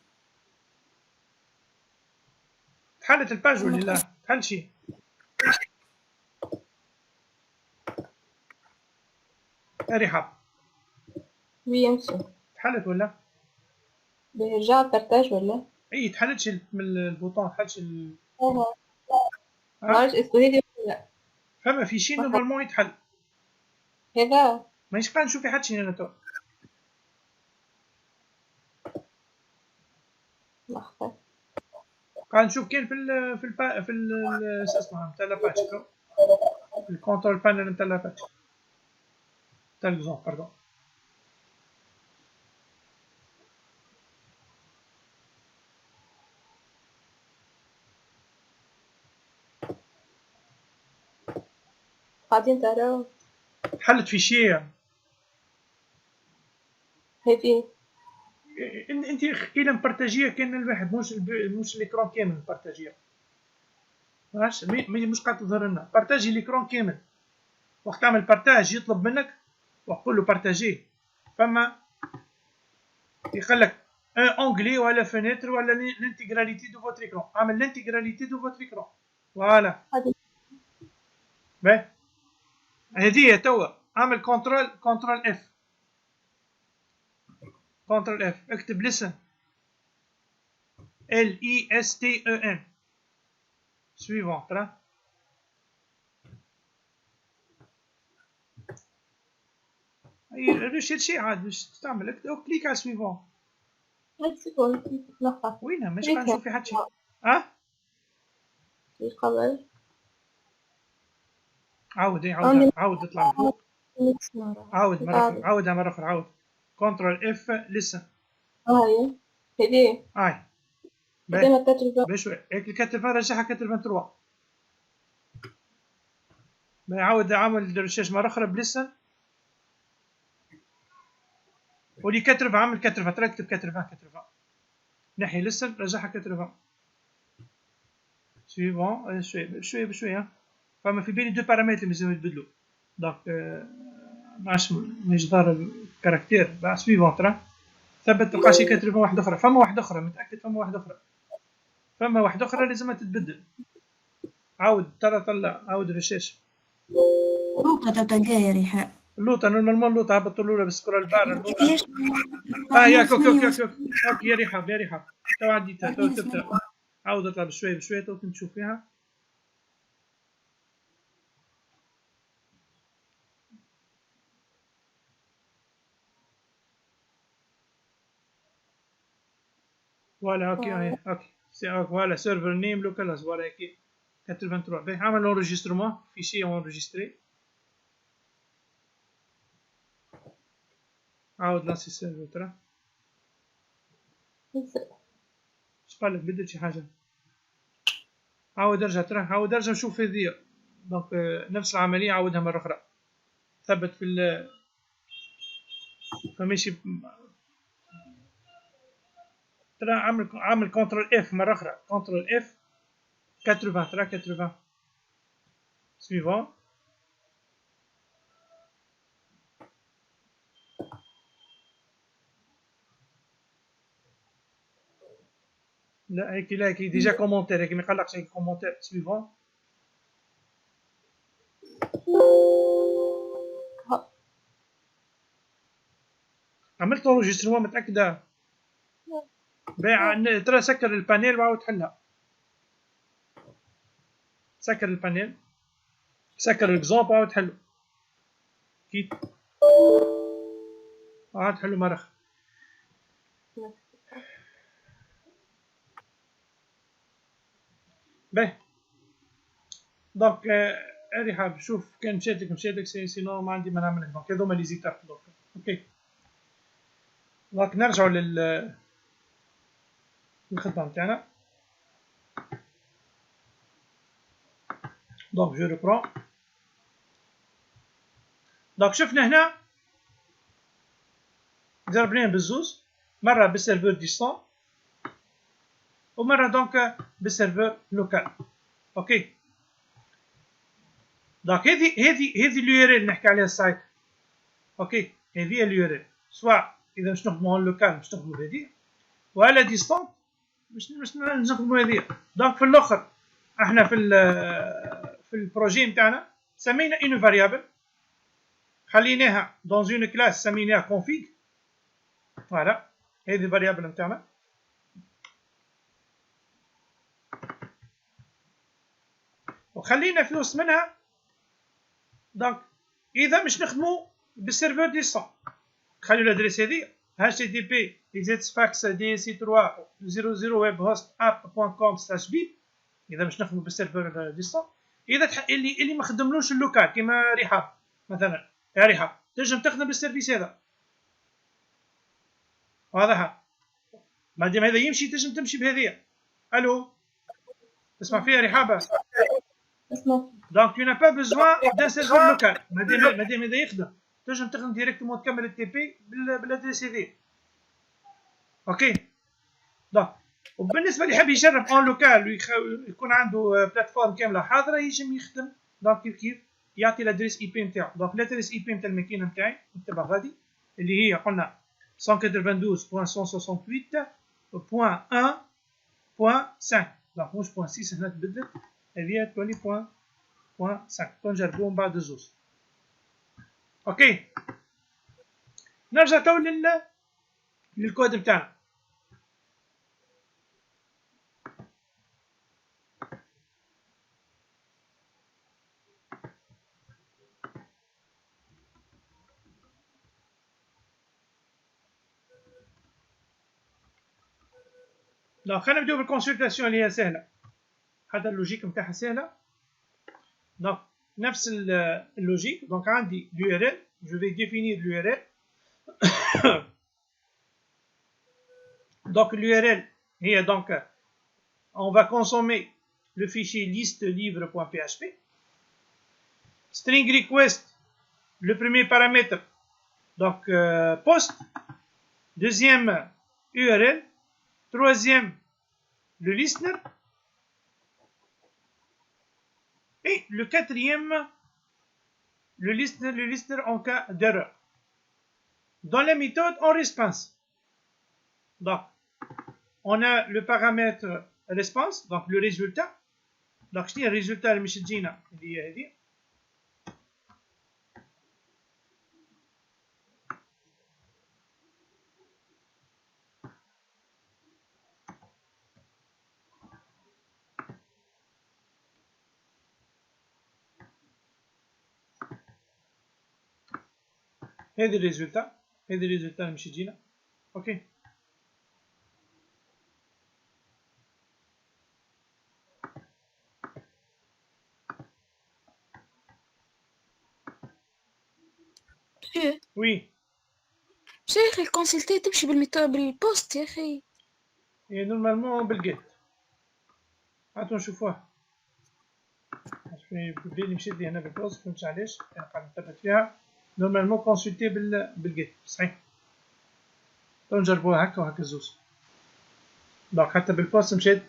Speaker 1: تحلت الباج ولا لا؟ تحل شي. يا رحاب.
Speaker 3: وي يمشي.
Speaker 1: تحلت ولا؟
Speaker 3: بيرجع بارتاج ولا؟
Speaker 1: اي تحلتش من البوطون تحلتش
Speaker 3: معرفش اسمه هذي ولا لا.
Speaker 1: فما في شي نورمالمون يتحل.
Speaker 3: هذا
Speaker 1: مانيش قاعد نشوف في حد شي انا تو.
Speaker 3: لحظة.
Speaker 1: قاعد نشوف كاين في شو اسمها نتاع لاباتش في الكونترول بانل نتاع لاباتش تاع لوزون باردون.
Speaker 3: قاعدين تراو.
Speaker 1: حلت في شي.
Speaker 3: هذي.
Speaker 1: انت الى مبارتاجيه كاين الواحد مش الاكران كامل مبارتاجيه. مش قاعد تظهر لنا بارتاجي الاكران كامل. وقت تعمل بارتاج يطلب منك وقول له بارتاجي. فما يقول لك اونغلي ولا فينيتر ولا لانتيغراليتي دو فوتر اكران. اعمل لانتيغراليتي دو فوتر اكران. فوالا. باهي هذه توا اعمل كنترول اف. كنترول اف اكتب listen LISTEN suivant ترى. ريشيرشي عاد باش تستعمل كليك على suivant.
Speaker 3: هاي سيكون لحظة.
Speaker 1: وينها مش قاعد نشوف في حد شيء.
Speaker 3: في قبل.
Speaker 1: عاود اطلع لفوق. عاودها مرة أخرى عاود. كنترول اف listen.
Speaker 3: هاي هذي.
Speaker 1: باهي بشوي هيك الكتلفان رجعها كتلفان 3. باهي عاود ريشيرش مرة أخرى بلسن. ولي كترفع عمل كترفع ترى اكتب كترفع نحي لسن رجعها كترفع. سويفون شوي بشوي فما في بالي دو بارامتر اللي لازم يتبدلوا. دونك معرفش مش ظاهر الكاركتير بقى سويفون ترى ثبت تلقى شي كترفع واحدة أخرى. فما واحدة أخرى متأكد فما واحدة أخرى لازمها تتبدل. عاود ترى طلع عاود ريشيرش.
Speaker 2: روقة تلقاه يا ريحان.
Speaker 1: اللوطه نورمالمون اللوطه هبطوا له بالسكرول بار اللوطه
Speaker 2: ليش؟
Speaker 1: ياك اوك يا رحاب يا رحاب تو عديتها تو تبدا عاود اطلع بشويه بشويه تو كنت تشوف فيها فوالا اوكي هاي اوكي سي اوك فوالا سيرفر نيم لوكال فوالا هيك 83 باهي عمل انريجسترمون فيشي انريجستري عاود لانسي السيرفر ترى اش قال لك بدل شي حاجه عاود ارجع ترى عاود ارجع نشوف هذيا دونك نفس العمليه عاودها مره اخرى ثبت في ال فماشي ترى عامل كنترول اف مره اخرى كنترول اف 80 ترى 80 سويفون لا هيك لا هيك ديجا كومونتير هيك ما يقلقش هيك كومونتير سويفون عملت انريجسترمون متاكده بايع ترى سكر البانيل وعاود تحلها سكر البانيل سكر الاكزومبل وعاود تحلو كي عاود تحلو مرة أخرى باهي دونك هادي حاب شوف كان مشاتك سينو ما عندي ما نعمل دونك هذوما لي زيتاب دوك اوكي دونك نرجعو للخدمة نتاعنا دونك جو ريبرون دونك شفنا هنا ضربناهم بالزوز مرة بالسيرفور ديستون ومرة دونك بالسيرفور لوكال اوكي دونك هذه اليو ار ال نحكي عليها السايت اوكي هذه اليو ار ال سواء اذا باش نخدمو لوكال باش نخدمو هذه وعلى ديستون باش نخدمو هذه دونك في الاخر احنا في البروجي نتاعنا سمينا اون فاريابل خليناها دون اون كلاس سميناها config فوالا هذه الفاريابل نتاعنا وخلينا في وسط منها دونك اذا مش نخدمو بالسيرفر ديستون خليو الادريس هذه http exetfax dc3 00webhostapp.com/bib اذا مش نخدمو بالسيرفر ديستون اذا اللي ما خدملوش اللوكال كيما رحاب مثلا يا رحاب تنجم تخدم بالسيرفيس هذا واضح ما دام هذا يمشي تنجم تمشي بهذه الو تسمع فيها رحابه دونك tu n'as pas besoin d'un serveur local ما دام هذا يخدم تنجم تخدم ديريكتومون تكمل التي بي بالادريس هذه اوكي دونك وبالنسبه اللي يحب يجرب اون لوكال ويكون عنده بلاتفورم كامله حاضره يجم يخدم دونك كيف يعطي الادريس اي بي نتاعو دونك الادريس اي بي نتاع الماكينه نتاعي نكتبها غادي اللي هي قلنا 192.168.1.5 دونك مش بوان 6 هنا تبدلت هذه تولي بوان 5 نجربوه من بعد زوز اوكي نرجع تو للكود نتاعنا دونك خلينا نبداو بالكونسلتاسيون اللي هي سهله هذا اللوجيك نتاعها سهله دونك نفس اللوجيك دونك عندي l'URL je vais définir l'URL donc l'URL هي donc on va consommer le fichier liste livre.php string request le premier paramètre donc post deuxième URL troisième le listener et le quatrième le listener en cas d'erreur. Dans la méthode en response, donc on a le paramètre response, donc le résultat. Donc je dis le résultat اللي مش تجينا اللي هي هذه هذه الريزولتا اللي مشي تجينا. اوكي
Speaker 4: شو
Speaker 1: وي
Speaker 4: شو يا اخي الكونسلتي تمشي بالبوست يا اخي.
Speaker 1: هي نورمالمون بالجيت. هاتو نشوفوها. في باللي مشيت لي هنا بالبوست فهمتش علاش انا قاعد نثبت فيها. نورمالمون كونسلتي بالجيت صحيح. تو نجربوها هكا وهكا زوز. دونك حتى بالبوست مشيت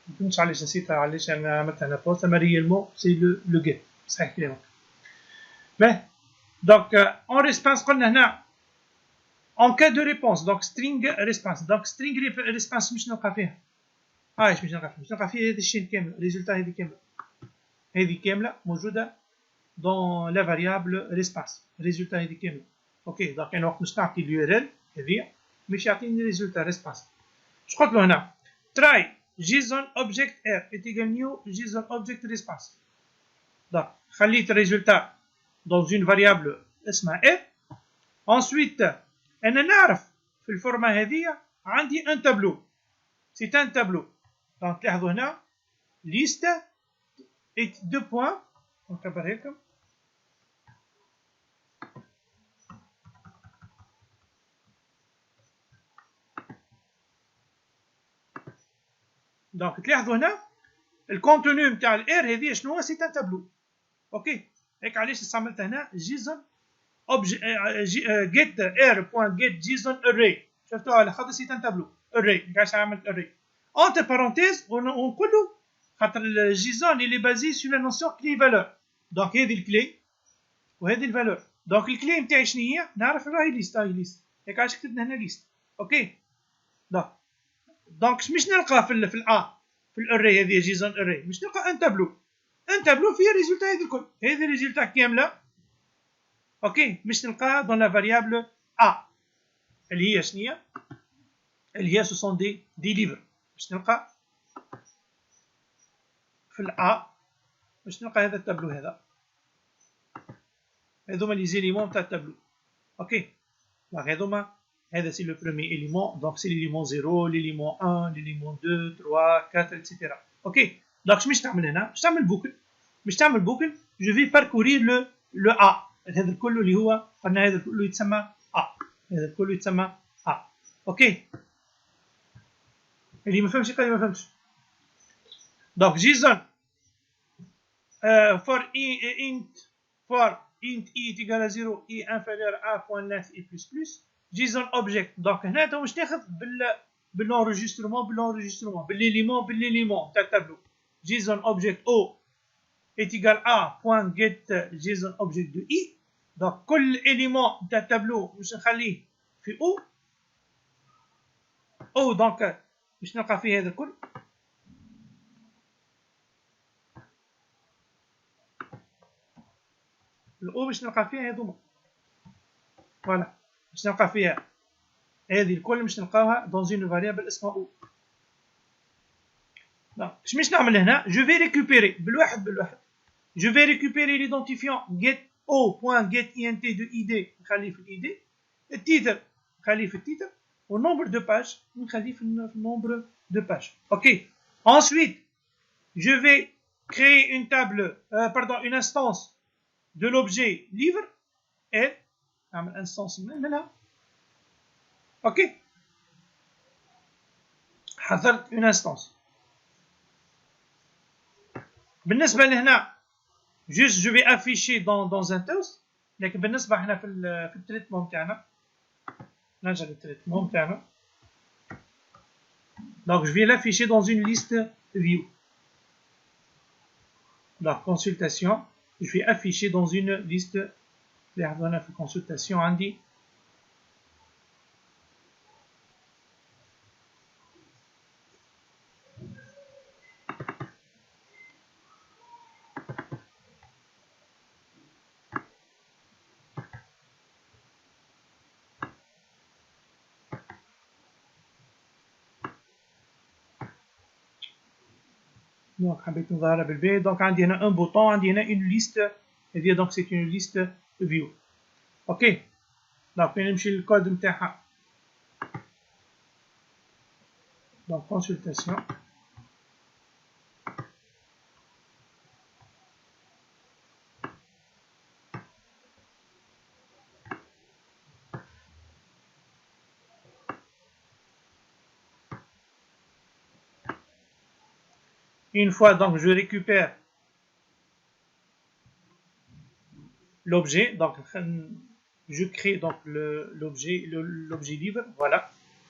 Speaker 1: مفهمتش علاش نسيتها علاش انا عملت هنا بوست اما ريالمون سي لو جيت صحيح كلامك. باه دونك اون ريسبونس قلنا هنا en cas de réponse donc string response donc string response مش نلقى فيها مش نلقى فيها هذا الشيء كامل ريزولتا هذه كامله موجوده dans la variable response ريزولتا هذه كامله. اوكي دونك انا وقت باش نعطي اليو ار ال هذه مش يعطيني ريزولتا ريسبونس. اش قلت له هنا try json object r est égal new json object response. donc خليت الريزولتا dans une variable اسمها r. ensuite انا نعرف في الفورما هذه عندي ان تابلو سي ان تابلو. دونك تلاحظوا هنا ليست ات دو بوان نكبرها لكم. دونك تلاحظوا هنا الكونتوني نتاع الار هذه شنو هو سي ان تابلو. اوكي هيك علاش استعملت هنا جيسون get r.get json array. شفتوها على خاطر سي ان تابلو array كاش عملت array entre parenthèses ونقول له خاطر الجيسون اللي بازي سو لا نوسيون كلي فالور. دونك هذه الكلي وهذه الفالور. دونك الكلي نتاعي شنو هي نعرف راهي ليست هيك علاش كتبنا هنا ليست. اوكي دونك مش نلقى في الا في الاري هذه جيسون array مش نلقى ان تابلو فيه الريزولتا هذه الكل هذه الريزولتا كامله. اوكي مش نلقاها دون لا فاريابل ا اللي هي شنو اللي هي سو سون دي ليفر. باش نلقى في الأ باش نلقى هذا التابلو هذوما لي زيليمون تاع التابلو. اوكي دونك هذوما هذا سي لو بروميي إليمون دونك سي ليليمون 0 ليليمون 1 ليليمون 2 3 4 اكسيتيرا. اوكي دونك باش تعمل هنا باش تعمل بوكل جو في باركورير لو ا هذا الكل اللي هو قلنا هذا الكل يتسمى ا اوكي اللي ما فهمش يقول ما فهمش. دونك جيسون for int e égale à 0 e inférieur à 1.9 e plus plus جيسون object. دونك هنا تو باش ناخذ بالانريجسترمون بالليليمون تاع التابلو جيسون object o est égal à point get json object de i. دونك كل élément تاع التابلو باش نخليه في او دونك باش نلقى فيه هذا الكل. الاو باش نلقى فيها هذوما فوالا باش نلقى فيها هذه الكل باش نلقاوها دون اون فاريابل اسمها او. دونك باش نعمل هنا جو في ريكوبيري بالواحد جو في ريكوبيري ليدونتيفيون get o.get int de id نخليه في الايدي التيتر نخليه في التيتر والنومبر دو باج نخليه في النومبر دو باج. اوكي ensuite je vais créer une table une instance de l'objet livre et نعمل instance منها. اوكي حضرت une instance. بالنسبه لهنا juste je vais afficher dans un toast. لكن بالنسبه هنا في التريتمون تاعنا نرجع للتريتمون تاعنا. donc je vais l'afficher dans une liste view. donc consultation je vais afficher dans une liste. لاحظوا هنا في consultation عندي دونك حبيت نظهرها بالباهي. دونك عندي هنا ان بوطون عندي هنا اون ليست هذه دونك سي اون ليست فيو. اوكي دونك وين نمشي للكود نتاعها دونك consultation. Une fois donc je récupère l'objet, donc je crée donc l'objet livre, voilà.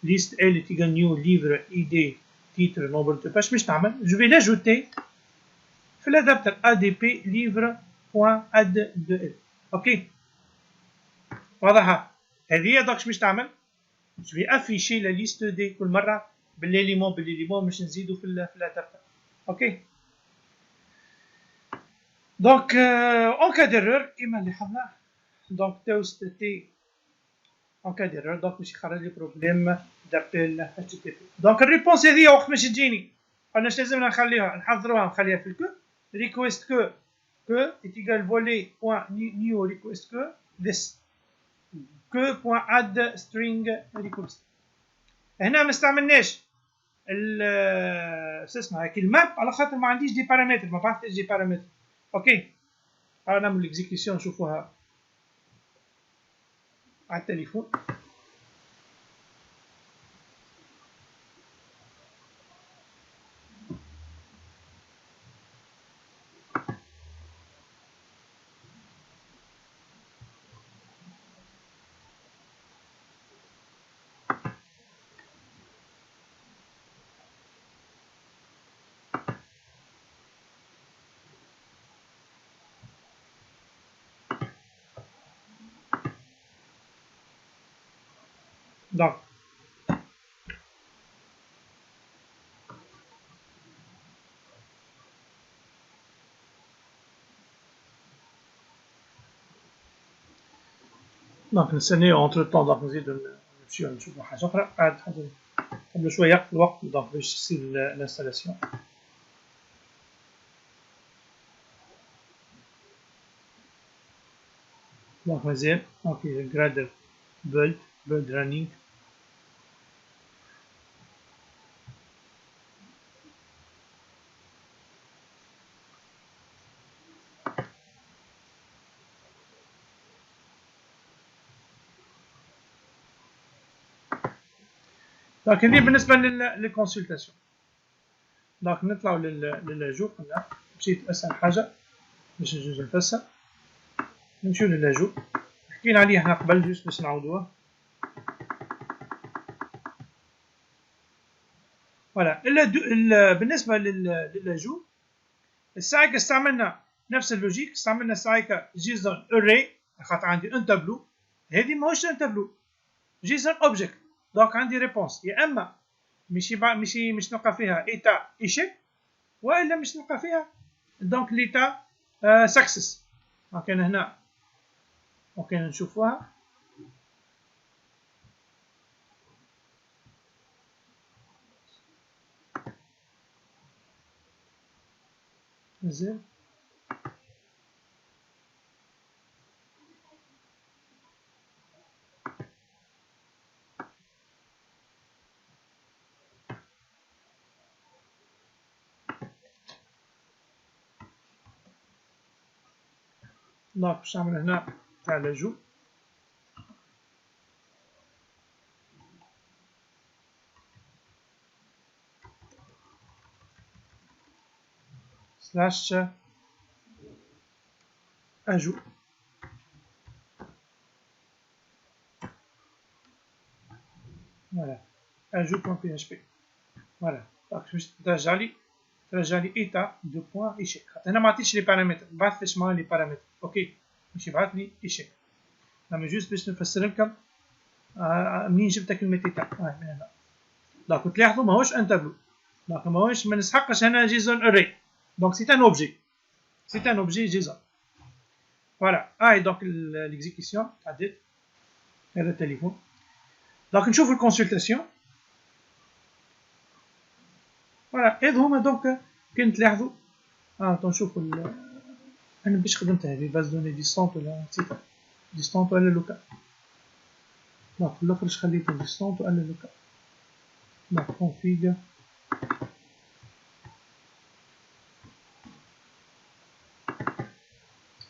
Speaker 1: Liste L est égal new livre ID titre nombre de pages. Je vais l'ajouter في l'adapteur ADP livre.add de L. ok واضحة هذه دونك باش تعمل je vais afficher la liste D كل مرة بالليليمون باش نزيدو في l'adapteur. ok donc en cas d'erreur كيما اللي حنا donc toast T en cas d'erreur donc باش يخرج لي بروبليم دابيل HTTP. donc الريبونس هذه وقت باش تجيني انا اش لازمنا نخليها نحضروها نخليها في الكو request que est égal volley point new request que point add string request. هنا ما استعملناش شو اسمها كي الماب على خاطر ما عنديش دي بارامتر ما بعثتش دي بارامتر. اوكي نعمل الاكزيكيوشن نشوفوها على التليفون. Donc, نستنى entre temps donc نزيد نمشيو نشوفو حاجة أخرى عاد قبل شوية ياخد الوقت donc باش تصير الانستالاسيون. donc مازال اوكي جرادر build running. donc هذه بالنسبة للكونسلتاسيون. donc نطلعوا للاجو قلنا مشيت اسهل حاجة باش نجوز نفسر نمشيو للاجو حكينا عليه احنا قبل جوست باش نعاودوه. فوالا بالنسبة للاجو الساعة استعملنا نفس اللوجيك استعملنا ساعة جيسون اري خاطر عندي ان تابلو هذه ماهوش ان تابلو جيسون اوبجيكت دونك عندي ريبونس يا اما مش نلقى فيها ايتا ايشيك والا مش نلقى فيها دونك ليتا سكسس. دونك انا هنا اوكي نشوفوها مازال دونك باش نعمل هنا تاع لاجو سلاش اجو فوالا ajout.php فوالا دونك باش ترجع لي ايتا دو بوان ايشيك خاطر هنا ما عطيتش لي بارامتر ما بعثتش معاه لي بارامتر. اوكي باش يبعث لي ايشيك انا جوست باش نفسر لكم منين جبت كلمة ايتا من هنا. دونك تلاحظوا ماهوش ان تابلو دونك ماهوش ما نسحقش هنا جيسون اري دونك سي ان اوبجي جيسون. فوالا دونك ليكزيكسيون عديت هذا التليفون. دونك نشوف الكونسلتاسيون فوالا هذو هما دونك كان تلاحظوا نشوفوا انا باش خدمت هذه باز دوني ديستونت ولا نسيتها ديستونت ولا لوكال Donc l'autre je خليته ديستونت وقال له لوكال. Donc config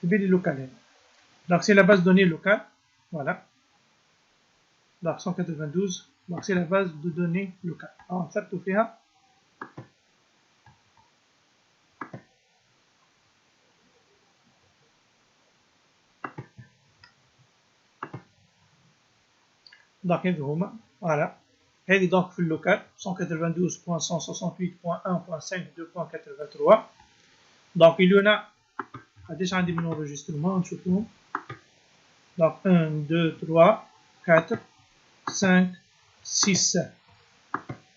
Speaker 1: les locales. Donc c'est la base de données locale. Voilà. Donc 192. Donc c'est la base de données locale. Alors ça tout fait. Donc voilà. Elle est donc في local 192.168.1.5.2.83. Donc il y en a قديش عندي من enregistrement نشوفهم. Donc 1 2 3 4 5 6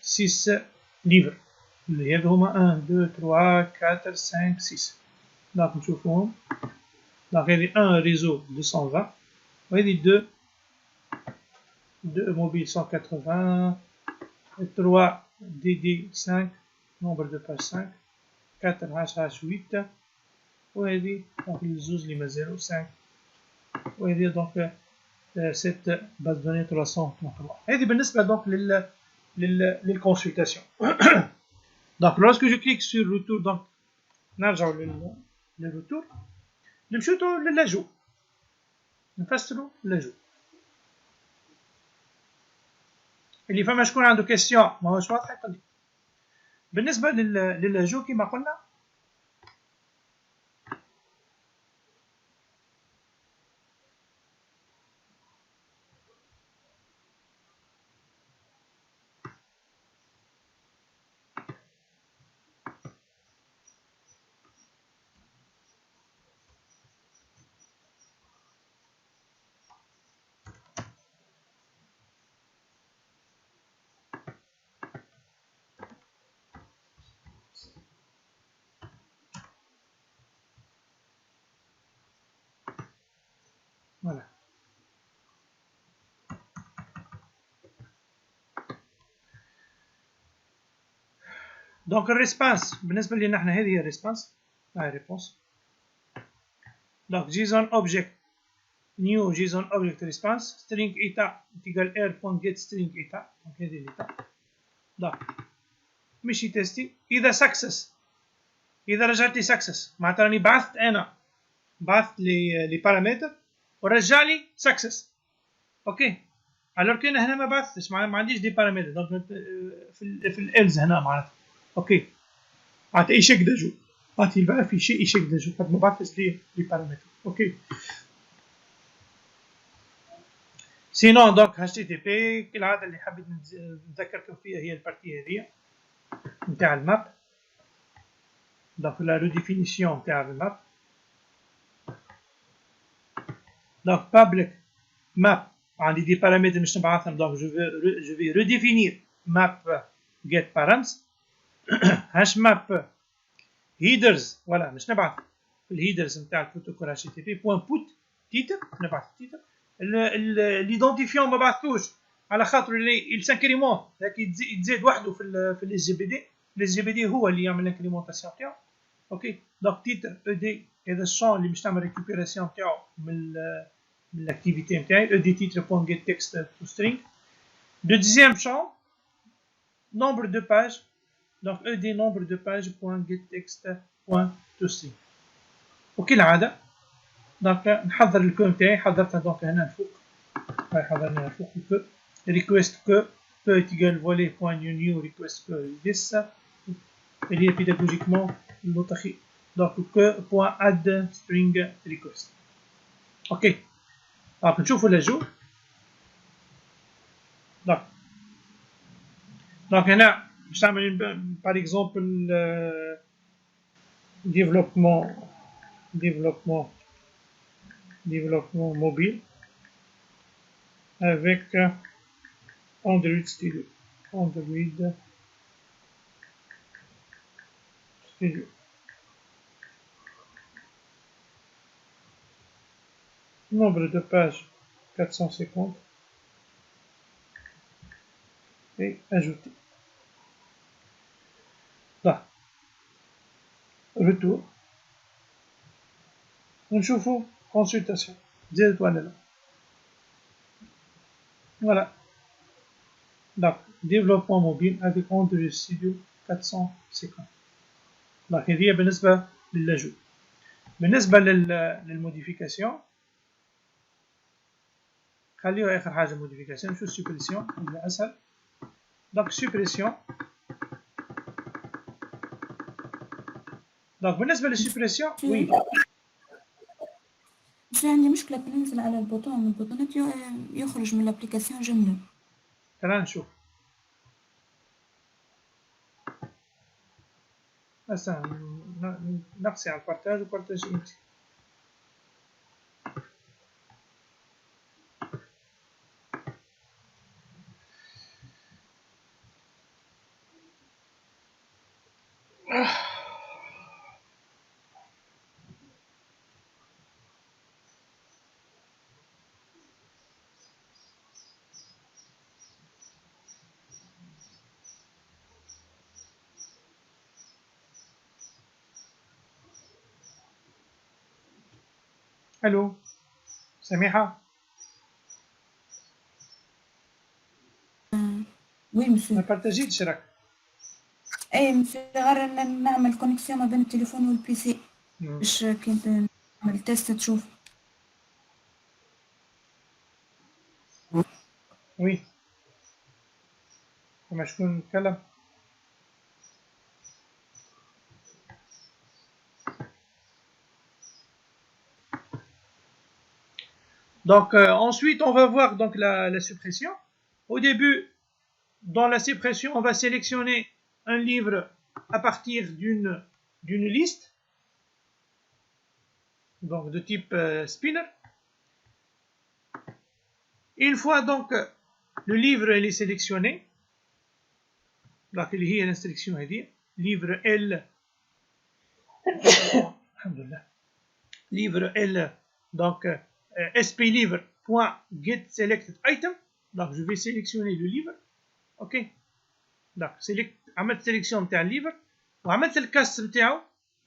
Speaker 1: 6 livres. اللي هذا هما 1 2 3 4 5 6. Donc نشوفهم. Donc هذه 1 réseau 220 وهذه 2 mobile 180 3 DD5 nombre de page 5 4 HH8 وهذه donc الزوز اللي مازالوا 5 وهذه donc cette base de données 333. هذه بالنسبة donc للconsultation. Donc lorsque je clique sur retour donc نرجع للرetour نمشيو للاجو نفسروا اللاجو. اللي فما شكون عنده كيستيون ماهوش واضح يقول لي. بالنسبة للاجو كما قلنا voilà. دونك الريسبونس بالنسبة لنا احنا هذه هي الريسبونس. هاي ريبونس. دونك جيسون اوبجيكت نيو جيسون اوبجيكت ريسبونس سترينج ايتا تيجال اير بوينت جيت سترينج ايتا. دونك هذه الايتا. دونك مشي تيستي اذا سكسس اذا رجعت لي سكسس معناتها راني بعثت لي بارامتر ورجع لي سكسس. اوكي الوغ كان هنا ما بعثتش ما عنديش دي بارامتر دونك في الالز هنا معناتها اوكي معناتها ايشيك داجو معناتها يبقى في شيء ايشيك داجو قد ما بعثتش لي بارامتر. اوكي سينون دونك اتش تي تي بي كالعاده اللي حبيت نذكركم فيها هي البارتي هذه نتاع الماب. دونك لا ريديفينيسيون نتاع الماب. دونك public map عندي دي بارامتر مش نبعثهم دونك جو في ريديفينير map get params هاش ماب هيدرز ولا مش نبعث في الهيدرز نتاع البروتوكول اتش تي بي بوان بوت تيتر نبعث تيتر ليدونتيفيون ما بعثوش على خاطر اللي سانكريمون لكن يتزاد وحده في الاس جي بي دي. الاس جي بي دي هو اللي يعمل الانكريمونطاسيون تاعو. اوكي دونك تيتر او دي هذا الشون اللي باش تعمل ريكوبيراسيون تاعو من l'activité نتاعي او دي تيتر بوان جيت تكست تو سترينج. دوزيام شون nombre de pages donc ed nombre de pages point get text point to string. وكالعادة دونك نحضر الكو نتاعي حضرتها دونك هنا الفوق. هاي حضرنا الفوق الكو request que peut égal voler point new request que this اللي هي pédagogiquement المتخي donc que point add string request. اوكي دونك نشوفوا لاجو. دونك هنا باش تعمل par exemple développement mobile avec Android Studio. Nombre de pages 450 et ajouter. Là. Retour. ونشوفوا consultation. زادت ولا لا. Voilà. Donc, développement mobile avec Android Studio 450. Donc, هذه بالنسبة للجو. بالنسبة للموديفيكاسيون خليها آخر حاجة موديفيكاسيون. شو السوبريسيون اللي أسهل. donc suppression. donc بالنسبة للسوبريسيون وي
Speaker 2: بس عندي مشكلة بننزل على البوطون من البوطونات يخرج من الابليكاسيون جملة.
Speaker 1: تعال نشوف. هسه نقصي على البارتاج وبارتاجي انت. الو سميحة.
Speaker 2: وي
Speaker 1: ما
Speaker 2: مسيو.
Speaker 1: بارتاجيتش راك.
Speaker 2: اي مسيو غير نعمل كونيكسيون ما بين التليفون والبي سي باش كي نعمل تيست تشوف.
Speaker 1: وي فما شكون نتكلم. Donc ensuite on va voir donc la suppression. Au début, dans la suppression, on va sélectionner un livre à partir d'une liste, donc de type spinner. Une fois donc le livre est sélectionné, donc il y a l'instruction à dire livre L, livre L, donc sp livre.get selected item. Donc je vais sélectionner le livre. Ok, donc عملت sélection تاع الليفر وعملت الكاست نتاعو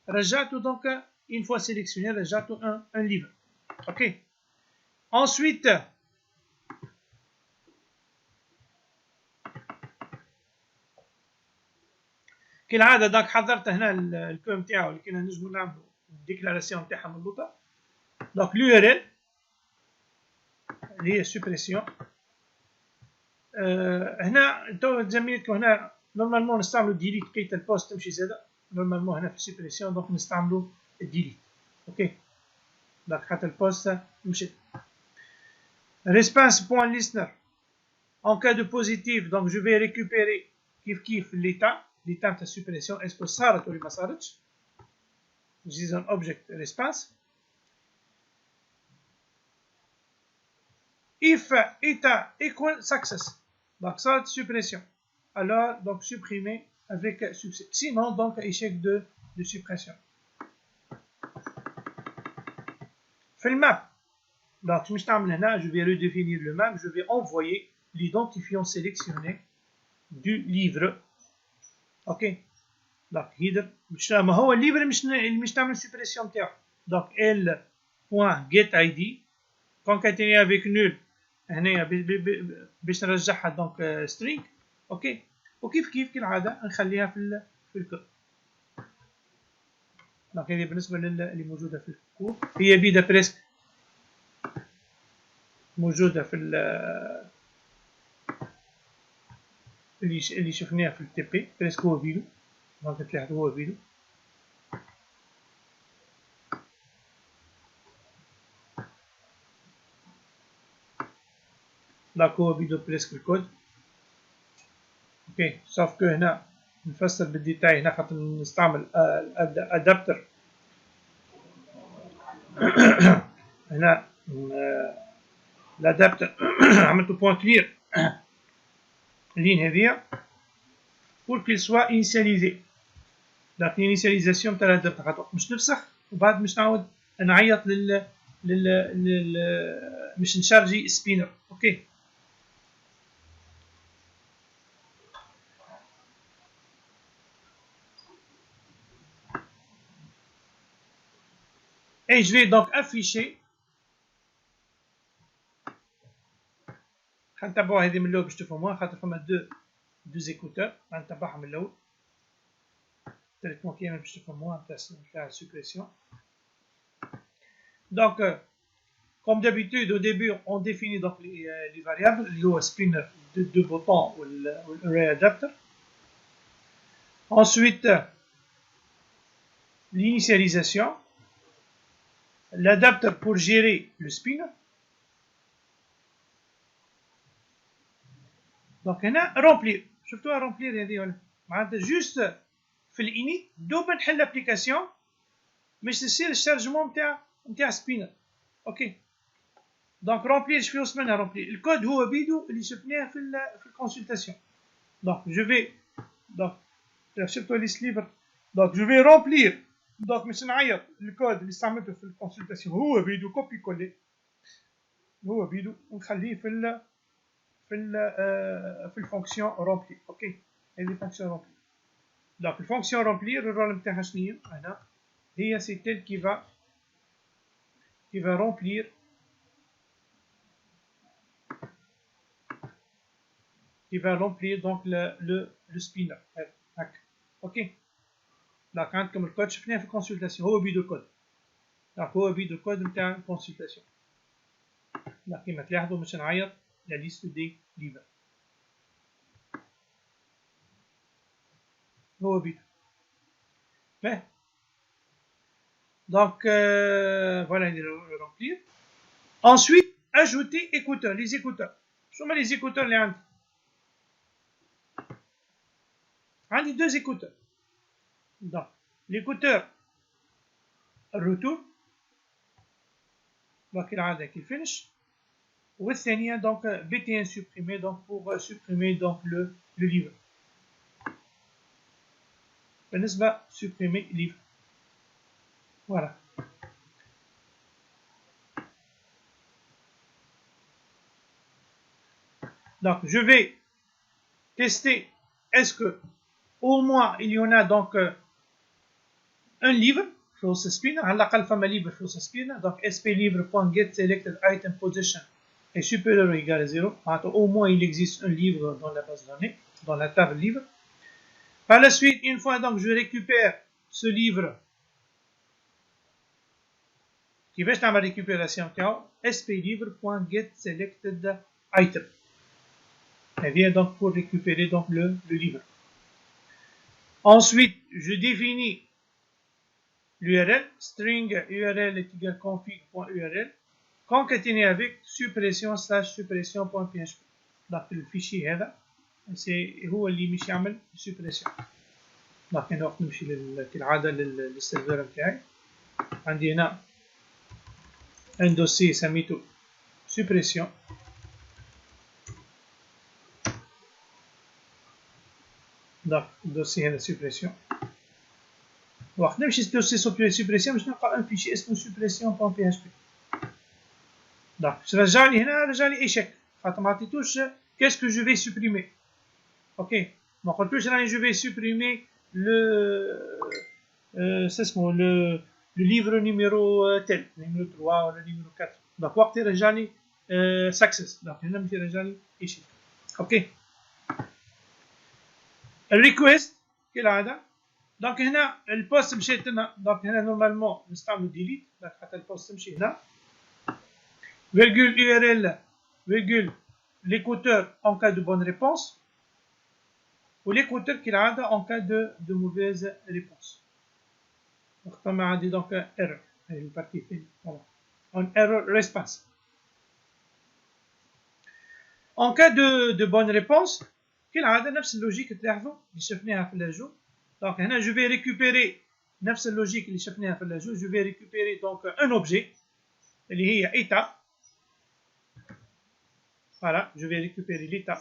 Speaker 1: رجعته. donc une fois sélectionné رجعته un livre. ok, ensuite كالعاده داك حضرت هنا الكو نتاعو اللي كنا نجمو نعملو الديكلاراسيون نتاعها مضبوطه. donc l'URL اللي هي سوبريسيون. هنا تو زميلتكم هنا نورمالمون نستعملوا ديليت كي البوست تمشي زاده. نورمالمون هنا في السوبريسيون دونك نستعملوا الديليت. اوكي دونك حتى البوست مشيت. response point listener en cas de positif. donc je vais récupérer كيف l'état نتاع السوبريسيون اسكو صارت ولا ما صارتش. جيز ان اوبجكت ريسبونس. if état equal success donc صارت suppression alors donc supprimer avec succès. sinon donc échec de suppression. في الماب donc مش نعمل هنا je vais redéfinir le map. je vais envoyer l'identifiant sélectionné du livre. ok donc هيدر مش ما هو الليفر مش نعمل suppression نتاعو. donc l.getID concaténé avec nul هنا باش نرجعها دونك سترينج. اوكي وكيف كالعاده نخليها في الكود. دونك هذه بالنسبه اللي موجوده في الكود. هي بيدا بريسك موجوده في اللي شفناها في التي بي بريسك هو فيديو. دونك تلاحظوا هو فيديو. دونك هو فيديو بريسك الكود. اوكي سوف كو هنا نفسر بالديتاي هنا خاطر نستعمل ادابتر. هنا الادابتر عملت بوان كلير اللين هذيا pour qu'il soit initialisé. donc l'initialisation تاع الادابتر خاطر مش نفسخ وبعد مش نعاود نعيط مش نشارجي سبينر. اوكي et je vais donc afficher. نتبعوا هذه من الاول باش تفهموها خاطر فما دو زيكوتور نتبعهم من الاول تريتمون كامل باش تفهموها نتاع السوبريسيون. Donc, comme d'habitude, au début, on définit donc les variables, le spinner de bouton ou l'array adapter. Ensuite, l'initialisation, l'adapteur pour gérer le spinner. Donc, on a remplir. Surtout à remplir, il y a juste في الانيت دوب نحل l'application باش تصير الشارجمون نتاع سبينر. اوكي دونك رومبلير شفيو اسمنا رومبلير الكود هو بيدو اللي شفناه في الكونسلتاسيون. دونك جو في دونك سيرتو ليست ليبر دونك جو في رومبلير دونك باش نعيط الكود اللي استعملته في الكونسلتاسيون هو بيدو كوبي كولي هو بيدو ونخليه في الفونكسيون رومبلير. اوكي هذه فونكسيون رومبلير. Donc, la fonction remplir, le rôle de c'est elle qui va remplir donc le spinner. Ok. Donc, comme le code, je fais une consultation. Au but de code. Donc, au but de code, je fais une consultation. Donc, il m'a la liste des livres. هو بيدو. Donc, voilà, il est remplir. Ensuite, ajouter écouteurs, les écouteurs. Je mets les écouteurs les عندي. عندي deux écouteurs. Donc, l'écouteur retour. Donc, il a qui finish. والثانية donc BTN supprimé donc pour supprimer donc le livre. بالنسبة supprimer livre. Voilà. Donc je vais tester est-ce que au moins il y en a donc un livre close spinner على الأقل فما livre close spinner donc sp livre.get selected item position est supérieur ou égal à 0. Au moins il existe un livre dans la base de données dans la table livre. Par la suite, une fois donc je récupère ce livre qui va être ma récupération splivre.getSelectedItem. Elle vient donc pour récupérer donc le livre. Ensuite, je définis l'URL string URL est égal config.url concaténé avec suppression/suppression.php. Donc le fichier هذا هو اللي مش يعمل سوبريسيون. دونك انا وقت نمشي كالعاده للسيرفر نتاعي عندي هنا ان دوسي سميته سوبريسيون. دونك الدوسي هذا سوبريسيون. وقت نمشي دوسي سوبريسيون باش نلقى ان فيشي اسمه suppression.php. دونك باش رجع لي هنا رجع لي ايشيك خاطر ما عطيتوش qu'est-ce que je vais supprimer. Ok, donc en plus je vais supprimer le livre numéro tel, numéro 3 ou le numéro 4. Donc وقت يرجع لي success. donc هنا باش يرجع لي ايشيك. اوكي الريكويست كالعاده. دونك هنا البوست مشيت لنا دونك هنا نورمالمون نستعمل ديليت دونك حتى البوست تمشي هنا virgule URL virgule l'écouteur en cas de bonne réponse ou l'écouteur qui l'a en cas de mauvaise réponse. Donc, comme on dit donc error, une partie finie. Voilà. Un error response. En cas de bonne réponse, qui l'a la même logique que اللي شفناها في اللاجو. Donc هنا je vais récupérer نفس اللوجيك اللي شفناها في اللاجو. Je vais récupérer donc un objet اللي هي état. Voilà, je vais récupérer l'état.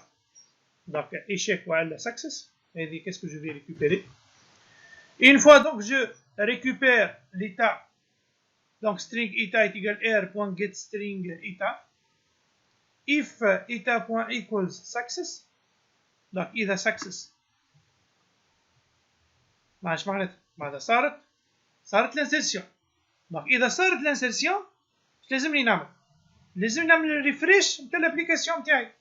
Speaker 1: Donc, échec ou success. Et qu'est-ce que je vais récupérer? Et une fois donc je récupère l'état, donc string état est égal r.getString état. If état.equals success. Donc, إذا success. ماش معناتها ماذا صارت الانسيرسيون. Donc, إذا صارت الانسيرسيون لازمني نعمل؟ لازم نعمل ريفريش نتاع الابليكاسيون نتاعي.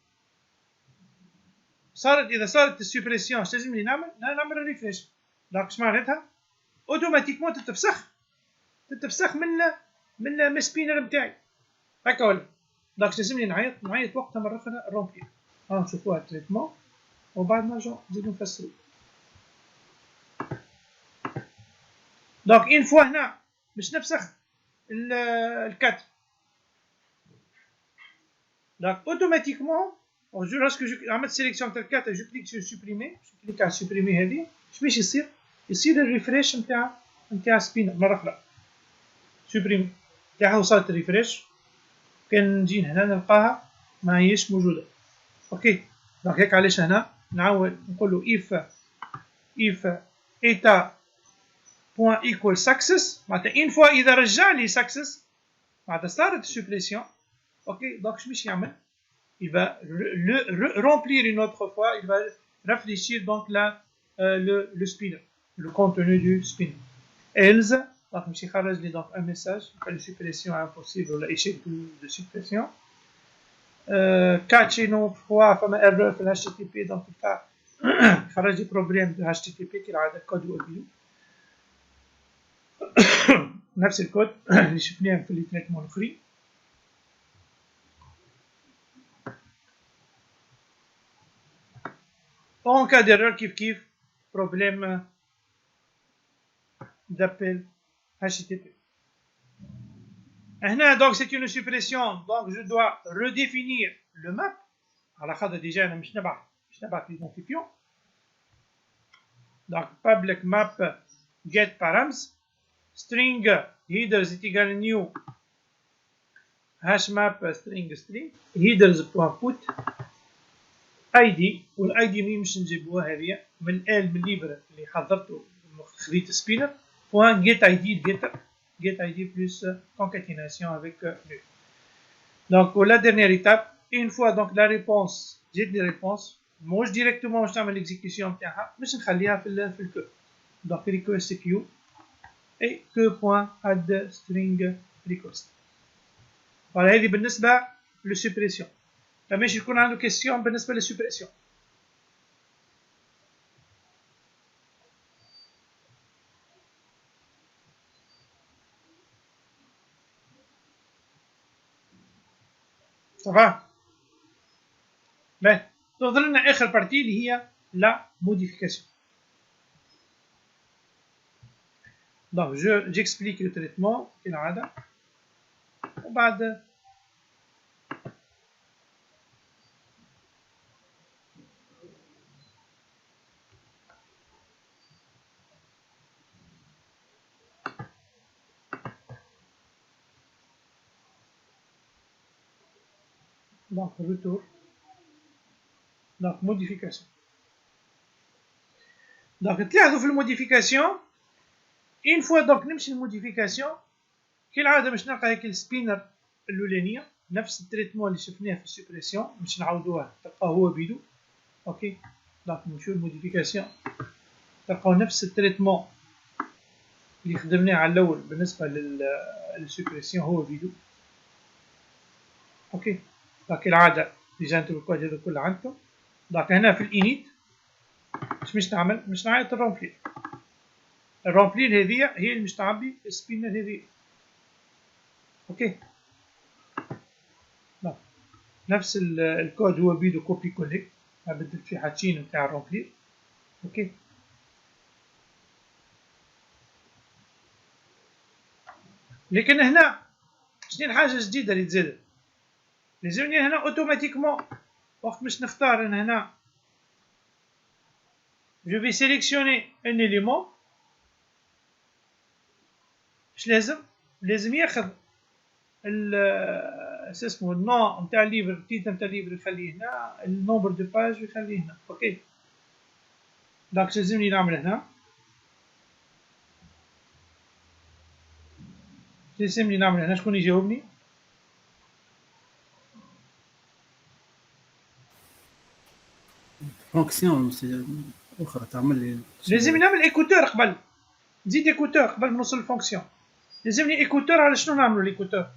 Speaker 1: اذا صارت السوبريسيون اش لازم لي نعمل ريفريش. دونك اش معناتها؟ اوتوماتيكمون تتفسخ من السبينر نتاعي هكا ولا. دونك لازم لي نعيط وقتها مره اخرى رومبلي. نشوفوها التريتمون وبعد نرجعو نزيدو نفسرو. دونك اون فوا هنا باش نفسخ الكات. دونك اوتوماتيكمون لاسكو عملت سيليكسيون تاع الكات جو كليك سور سوبريمي، كليك على سوبريمي هذه، اش باش يصير الريفريش نتاع سبينر مره اخرى. سوبريمي تاعها وصلت الريفريش، كان نجي هنا نلقاها ما هيش موجوده. اوكي دونك هيك علاش هنا نعاود نقولو if eta point equal success معناتها اون فوا اذا رجع لي success معناتها صارت السوبريسيون. اوكي دونك اش باش يعمل؟ il va remplir une autre fois, il va réfléchir donc le spinner, le contenu du spinner. Else, donc je vais donc un message, la suppression impossible ou l'échec de suppression. Caché non fois, femme erreur في HTTP, donc il خرج des problèmes de HTTP qui a le code وبيو. نفس الكود اللي شفناه في التريتمون الآخرين. En cas d'erreur, kiff, problème d'appel HTTP. Donc c'est une suppression, donc je dois redéfinir le map. Alors déjà, je n'ai pas l'identifiant. Donc public map get params string headers est égal new hash map string headers.put ID والاي دي مش نجيبوها هذه من الليبر اللي حضرته خذيت سبينر بوان get id plus concaténation avec nu. Donc pour la dernière étape, une fois donc la réponse j'ai des réponses موش ديريكتومون باش نعمل الاكزيكيوشن نتاعها باش نخليها في الكو. دونك request queue اي كو بوان add string request. فوالا هذه بالنسبه للسوبريسيون. فماش يكون عنده كيستيون بالنسبه للسوبريسيون. صافا باهي تفضل لنا اخر بارتي اللي هي لا موديفيكاسيون. دونك جيكسبليك لو تريتمون كالعاده وبعد donc retour donc modification. donc تلاحظوا في الموديفيكاسيون une fois donc نمشي الموديفيكاسيون كالعاده باش نلقى هيك السبينر الاولانيه نفس التريتمون اللي شفناه في السوبريسيون باش نعاودوها تلقاو هو بيدو. اوكي دونك نمشيو الموديفيكاسيون تلقاو نفس التريتمون اللي خدمناه على الاول بالنسبه للسوبريسيون هو بيدو. اوكي دونك كالعاده ديجا انتم الكود هذا كله عندكم. دونك هنا في الانيت باش نعمل باش نعيط الرومبلير. الرومبلير هذه هي اللي باش تعبي السبينر هذه. اوكي دونك نفس الكود هو بيدو كوبي كوليك ما بدلت فيه حاجتين نتاع الرومبلير. اوكي لكن هنا شنو الحاجه الجديده اللي تزادت؟ لازمني هنا اوتوماتيكمون وقت باش نختار انا هنا جو في سيليكسيوني ان اليمون اش لازم ياخذ اسمه النوع نتاع الليفر التيتر نتاع الليفر يخليه هنا النومبر دو باج يخليه هنا. اوكي دونك لازمني نعمل هنا شكون يجاوبني؟
Speaker 5: فونكسيون اخرى تعمل لي
Speaker 1: لازم نعمل ايكوتور قبل نزيد ايكوتور قبل ما نوصل للفونكسيون. لازمني ايكوتور على شنو نعملو ليكوتور؟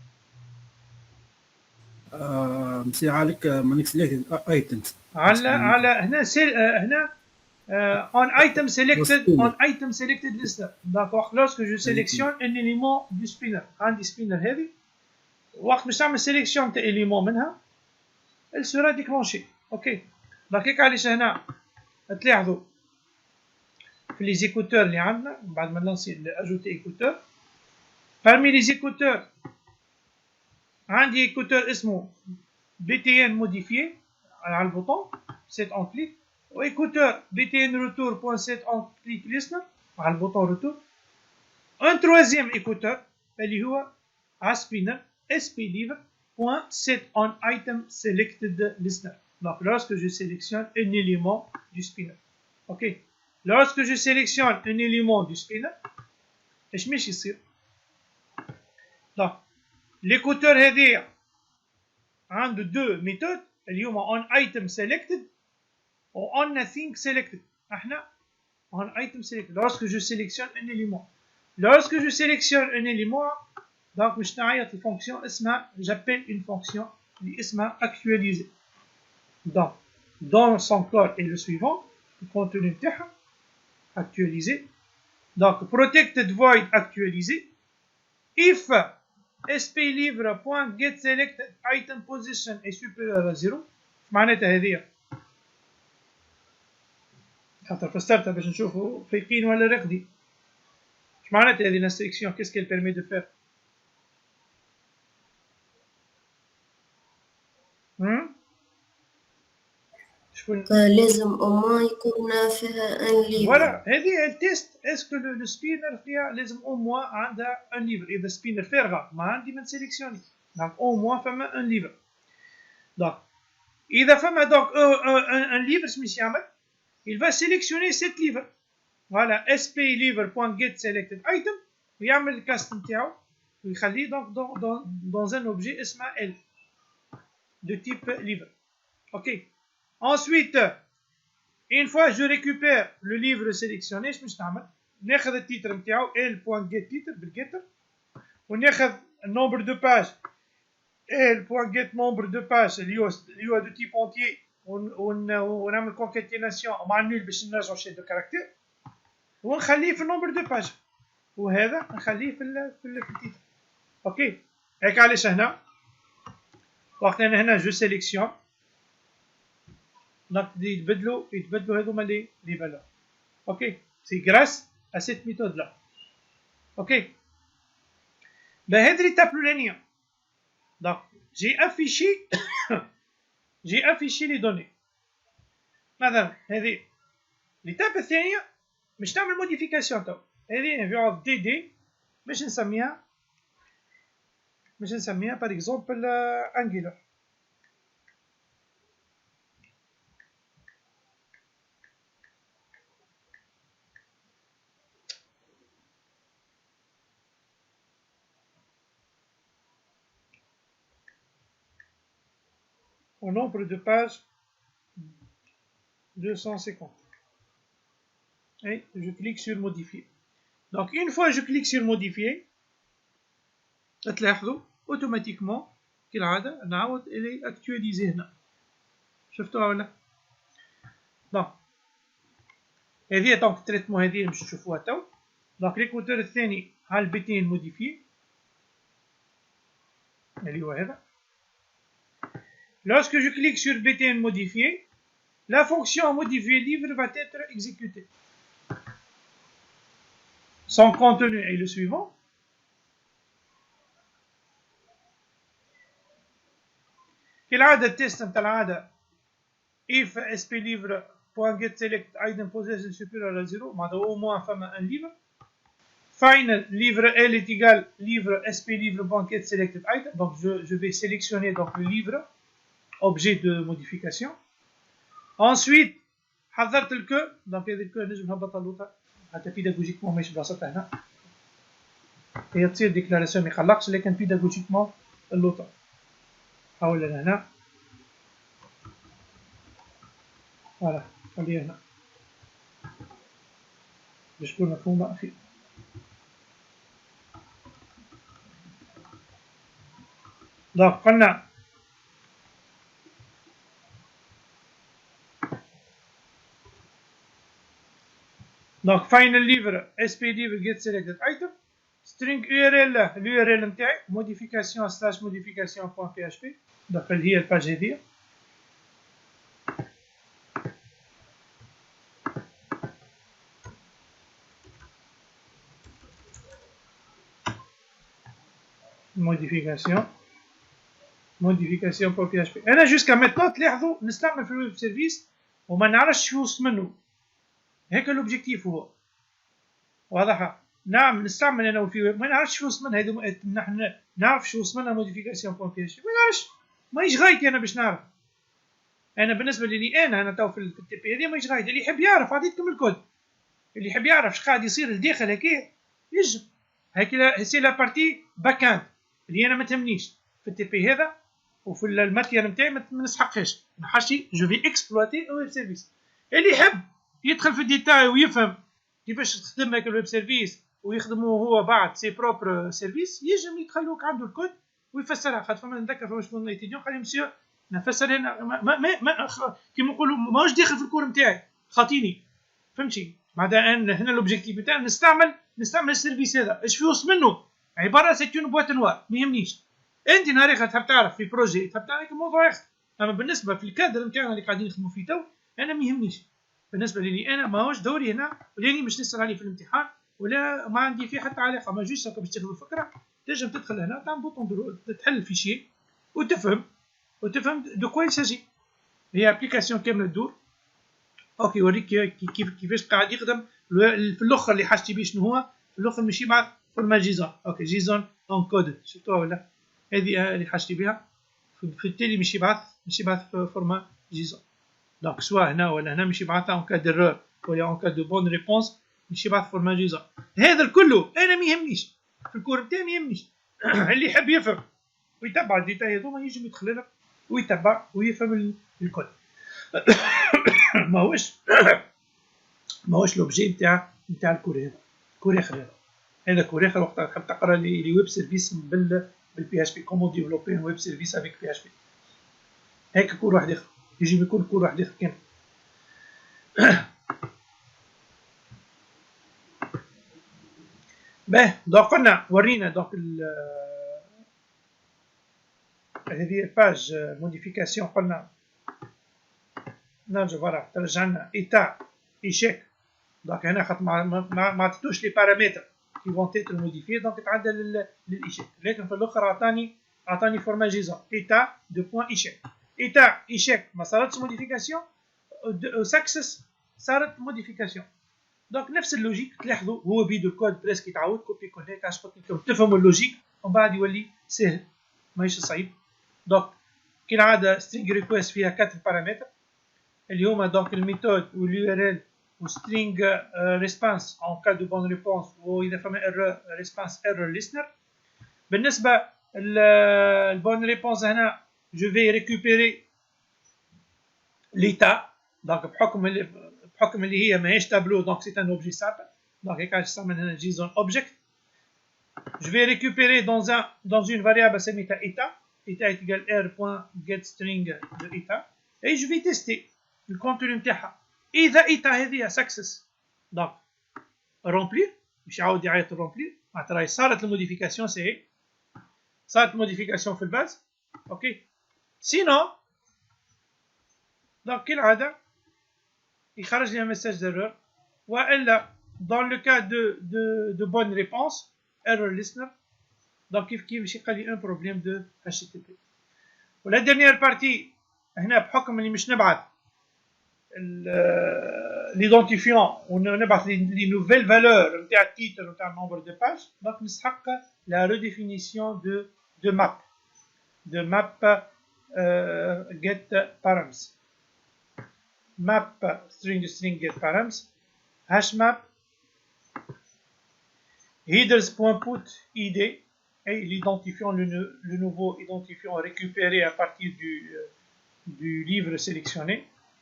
Speaker 5: مسيو عليك مانيك سيلكتد ايتمز
Speaker 1: على هنا هنا on item selected on item selected listener. D'accord, lorsque je sélectionne un élément du spinner عندي spinner هذه وقت باش تعمل sélection تاع élément منها elle sera déclenchée. اوكي دونك هيك علاش هنا تلاحظوا في les écouteurs اللي عندنا بعد ما نلانسي ajouter écouteur parmi les écouteurs عندي écouteur اسمه BTN modifié على البوطون set en clic وécouteur BTN retour point set en clic listener على البوطون retour un troisième écouteur اللي هو على spinner SP lever point set on item selected listener. Donc lorsque je sélectionne un élément du spinner. Ok. Lorsque je sélectionne un élément du spinner, ايش مش يصير؟ Donc l'écouteur هذايا عنده deux méthodes اللي هما on item selected ou on nothing selected. احنا on item selected. Lorsque je sélectionne un élément. Lorsque je sélectionne un élément, donc مش نعيط الفونكسيون اسمها j'appelle une fonction اللي اسمها actualiser. Donc dans son corps est le suivant, le contenu نتاعها actualiser. Donc protected void actualiser. If spLibre.getSelected item position est supérieur à 0 معناتها هذه خاطر فسرتها باش نشوفوا فايقين ولا راقدين. اش معناتها هذه l'instruction qu'est-ce qu'elle permet de faire؟
Speaker 6: لازم أما يكون فيها ان ليفر.
Speaker 1: فوالا هذه التيست اسكو لو سبينر فيها لازم او موان عندها ان ليفر. اذا سبينر فارغه ما عندي من سيليكسيوني دونك او موان فما ان ليفر. دونك اذا فما دونك ان ليفر شمش يعمل؟ il va sélectionner cette lever. Voilà spLiver.getSelected item ويعمل الكاست نتاعو ويخليه دونك dans un objet اسمه L de type lever. Ok. Ensuite, une fois je récupère le livre sélectionné, je vais ناخذ التيتر نتاعو L.getTitre بالجيتر وناخذ nombre de pages L.get nombre de pages اللي هو دو تيب اونتيي ونعمل كونكاتيناسيون مع النول باش نرجعوا شي دو كاركتير ونخليه في النومبر دو باج وهذا نخليه في التيتر. اوكي هيك علاش هنا وقت انا هنا جو سيليكسيون دونك يتبدلوا هذوما لي فالور. اوكي سي غراس ا سيت ميثود لا. اوكي بهذه ليتاب الاولانيه دونك جي افيشي لي دوني. مثلا هذه ليتاب الثانيه باش تعمل موديفيكاسيون تو هذه نبيعو دي باش نسميها باغ اكزومبل انجولار. au nombre de pages 250 et je clique sur modifier. Donc une fois je clique sur modifier تلاحظوا automatiquement كالعادة نعاود إلي actualiser هنا. شفتوها ولا؟ دونك هذه دونك التريتمون هذه باش نشوفوها تو. دونك ليكوتور الثاني على البيتين موديفيي اللي هو هذا. Lorsque je clique sur BTN modifié, la fonction modifier livre va être exécutée. Son contenu est le suivant. كالعادة التست نتاع العادة if spLibre.getSelect item possession supérieur à 0 معناتها au moins فما un livre. Final livre L est égal livre spLibre.getSelected item. Donc je vais sélectionner donc le livre objet de modification. Ensuite حضرت الكو دونك هذه الكو نجم نهبطها اللوطه حتى بيداغوجيكمون ماشي بلاصتها هنا هي تصير ديكلاراسيون ما يقلقش لكن بيداغوجيكمون اللوطه حاول هنا فوالا خليها هنا باش تكون مفهومه اخي. دونك قلنا دونك فاينل ليفر اس بي ليفر جيت سيلكتد ايتم string URL اليو ار ال نتاعي modification slash modification point php دونك اللي هي الباج هذيا modification point php. انا جوسكا ميتنون تلاحظوا نستعمل في الويب سيرفيس وما نعرفش شو وصل منه، هيك الاوبجيكتيف هو واضحه. نعم نستعمل انا في ما نعرفش شو وصل منها، هذو نحن نعرف شو وصل منها موديفيكاسيون بون بي اتش بي، ما نعرفش ماهيش غايتي انا باش نعرف. انا بالنسبه لي انا تو في التي بي هذه ماهيش غايتي، اللي يحب يعرف عطيتكم الكود، اللي يحب يعرف اش قاعد يصير لداخل هكا يجب هيك سي لا بارتي باك اند اللي انا ما تهمنيش في التي بي هذا، وفي الماتير نتاعي ما نسحقهاش، نحشي جو في اكسبلواتي الويب سيرفيس. اللي يحب يدخل في الديتاي ويفهم كيفاش تخدم هيك الويب سيرفيس ويخدموا هو بعد سي بروبر سيرفيس، يجم يدخلوك عنده الكود ويفسرها. خاطر فما نتذكر فما شكون ايتيديون قال لي مسيو نفسر هنا ما كيما نقولوا ماهوش داخل في الكور نتاعي خاطيني، فهمتي؟ معناتها هنا الاوبجيكتيف نتاعنا نستعمل السيرفيس هذا اش في وسط منه عباره سي اون بوات نوار، ما يهمنيش. انت نهار اخر تحب تعرف في بروجي تحب تعرف موضوع اخر، اما بالنسبه في الكادر نتاعنا اللي قاعدين نخدموا فيه تو انا ما يهمنيش. بالنسبه لي انا ماهوش دوري هنا ولاني باش نسال عليه في الامتحان ولا ما عندي فيه حتى علاقه، ما جوش باش تاخذ فكره تنجم تدخل هنا تعمل بوطون تحل الفيشي وتفهم دو كوا يساجي. هي ابليكاسيون كامله تدور. اوكي يوريك كيفاش قاعد يخدم في الاخر اللي حاجتي بيه شنو هو في الاخر ماشي يبعث فورما جيزون. اوكي جيزون انكودد شفتوها ولا هذه اللي حاجتي بها في التالي مش يبعث فورما جيزون. دونك سواء هنا ولا هنا مش يبعثها اون كا ديرور ولا اون كا دو بون ريبونس مش يبعث فورما جيزون. هذا الكل انا ما يهمنيش في الكور نتاعي ما يهمنيش. اللي يحب يفهم ويتبع الديتاي هذوما يجم يدخل لك ويتبع ويفهم الكل. ماهوش لوبجي نتاع الكور هذا، كور اخر هذا كور اخر. وقت تحب تقرا لي ويب سيرفيس بالبي اتش بي كومون ديفلوبي ويب سيرفيس افيك بي اتش بي، هيك كور واحد اخر يجي يكون كور واحد اخر كامل. باه دونك قلنا ورينا دونك هذه الباج موديفيكاسيون قلنا نرجع فوالا ترجع لنا ايتا ايشيك. دونك هنا خاطر ما عطيتوش لي بارامتر كي فون تيتر موديفي دونك تعدل للايشيك، لكن في الاخر عطاني فورما جيزون ايتا دو بوان ايشيك. ايتا ايشيك ما صارتش موديفيكاسيون وسكسس صارت موديفيكاسيون. دونك نفس اللوجيك تلاحظوا هو بيدو الكود بريسك يتعاود كوبي كول هيك عشان قلت لكم تفهموا اللوجيك ومن بعد يولي سهل ماهيش صعيب. دونك كالعاده سترينج ريكويست فيها 4 بارامتر اللي هما دونك الميثود واليو ار ال وسترينج ريسبونس اون كا دو بون ريبونس واذا فما ايرور ريسبونس ايرور ليسنر. بالنسبه البون ريبونس هنا جو في ريكوبيري ليتا دونك بحكم اللي هي ماهيش تابلو دونك سي ان اوبجي سامبل دونك هيك نستعمل هنا جيزون اوبجيكت. جو في ريكوبيري dans une variable سميتها ايتا égale r.getString de ايتا et je vais tester الكونتوني نتاعها. اذا ايتا هذه سكسس دونك رومبلي مش يعاود يعيط رومبلي معناتها راهي صارت الموديفيكاسيون سي صارت الموديفيكاسيون في الباز. اوكي سينو دونك كالعاده يخرج لي ميساج ديرور والا dans le cas de bonne réponse error listener. دونك كيف باش يلقى لي ان بروبليم دو اتش تي بي. ولا ديرنيير بارتي هنا بحكم اللي مش نبعث ليدونتيفيون ونبعث لي نوفيل فالور نتاع التيتر ونتاع النومبر دو باج دونك نسحق لا ريديفينيسيون دو ماب get params map string get params hash map headers.put id et l'identifiant le nouveau identifiant récupéré à partir du livre sélectionné.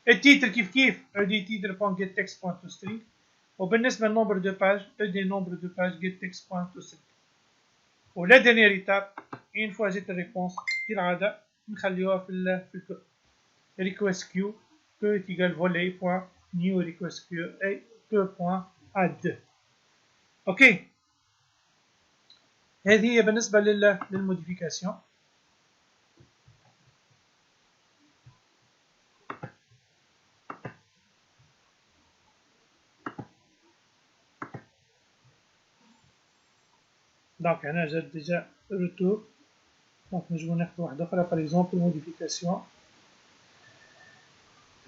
Speaker 1: التيتر كيف ادي titre.getText.toString وبالنسبه للنمبر دو باج ادي نمبر دو باج getText.toString. ولا ديرنيير ايتاب اون فوا جيت الريبونس كالعاده نخليوها في الكود request queue que est égal volley.new request queue et que point 2. اوكي، هذه هي بالنسبة للموديفيكاسيون. دونك هنا جات ديجا روتور. دونك نجمو ناخدو واحدة أخرى باغ إكزومبل موديفيكاسيون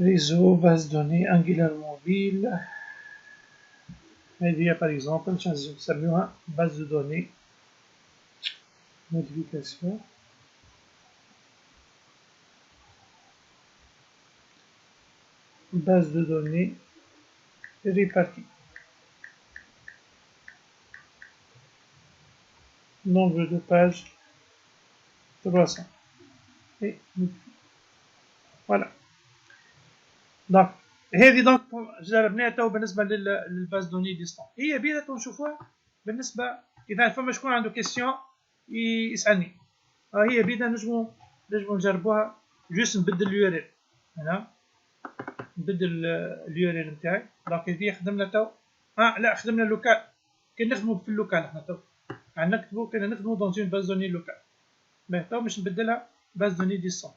Speaker 1: ريزو باز دوني أنجيلار موبيل. هذه هي باغ إكزومبل نسميوها باز دو دوني موديفيكاسيون base de données répartie. Nombre de pages 300. Et voilà. Donc هذه دونك جربناها تو بالنسبه للباز دوني ديستون. هي بينا نشوفوها بالنسبه اذا فما شكون عنده كيستيون يسالني. هي بينا نجمو نجربوها. جوست نبدل اليو ار ال هنا، نبدل اليو ار ال نتاعي. دونك هذه خدمنا تو لا خدمنا لوكال. كي نخدمو في اللوكال احنا تو نكتبو كنا نخدمو دون اون باز دوني لوكال. باهي تو باش نبدلها باز دوني ديستون.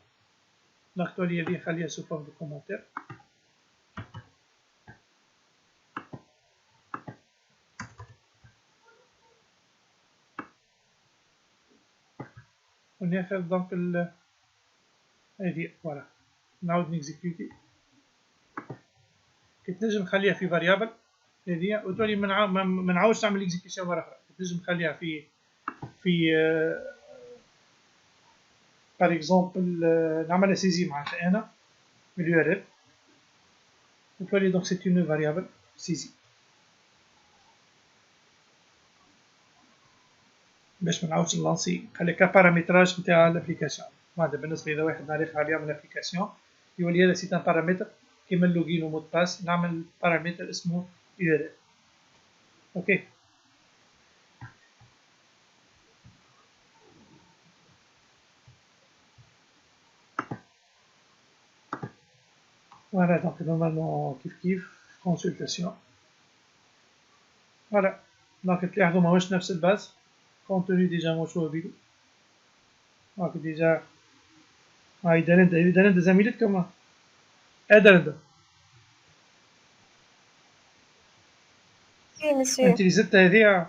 Speaker 1: دونك تولي هذه خليها سو فورم دو كومونتير. وناخذ دونك هذه فوالا نعاود نكزيكيوتي. كي تنجم نخليها في فاريابل هذه وتولي ما نعاودش نعمل اكزيكيوشن مرة أخرى. تنجم نخليها في باغ اكزومبل نعملها سيزي معناتها أنا من اليو ار ال وتولي دونك سي اون فاريابل سيزي باش ما نعاودش نلانسي. خلي كبارامتراج نتاع الابليكاسيون. هذا بالنسبه اذا واحد نعرف عليه من الابليكاسيون يولي هذا سي ان بارامتر كيما اللوغين ومود باس. نعمل بارامتر اسمه يو ار ال. اوكي فوالا. دونك نورمالمون كيف كونسلتاسيون. فوالا دونك تلاحظوا ماهوش نفس الباز. contenu déjà مشهور بيدو. دونك ديجا هاي درندا زميلتكم درندا.
Speaker 3: Oui, monsieur.
Speaker 1: انت اللي زدت هذه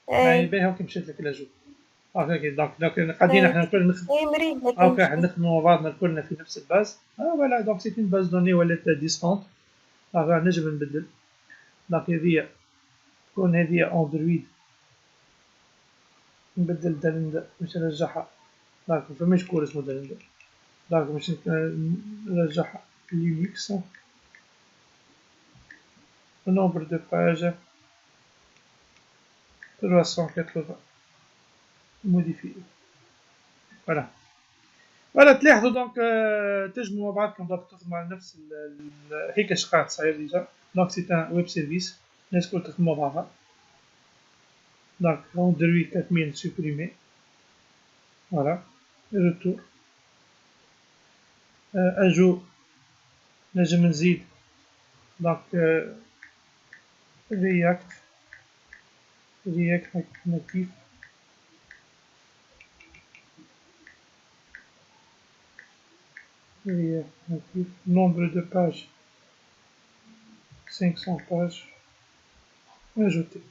Speaker 1: هاي
Speaker 3: Oui,
Speaker 1: باهي. هاكي مشيت لك لاجو. اوكي دونك قاعدين احنا الكل نخدمو.
Speaker 3: مريض
Speaker 1: اوكي
Speaker 3: لكن
Speaker 1: نخدمو مع بعضنا كلنا في نفس الباز. فوالا دونك سي اون باز دوني ولات ديستونت. نجم نبدل. دونك هذه تكون هذه اندرويد نبدل درندا باش نرجعها. دونك مفماش كور اسمه درندا. دونك باش نرجعها لينكس. nombre de pages 380 modifié. voilà. voilà تلاحظوا دونك تجمعوا مع بعضكم دونك تخدموا على نفس هيك شقات صاير ديجا. دونك سي ان ويب سيرفيس الناس الكل تخدموا مع بعضها. دونك اندرويد 4000 سوبريمي. فوالا ريتور اجو نجم نزيد دونك React natif. React natif. Nombre de pages 500 pages. Ajouter.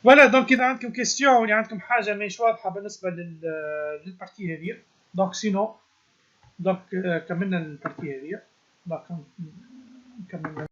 Speaker 1: Voilà donc إذا عندكم question ولا عندكم حاجة مش واضحة بالنسبة للبارتي هذه. donc sinon donc كملنا البارتي هذه. donc نكمل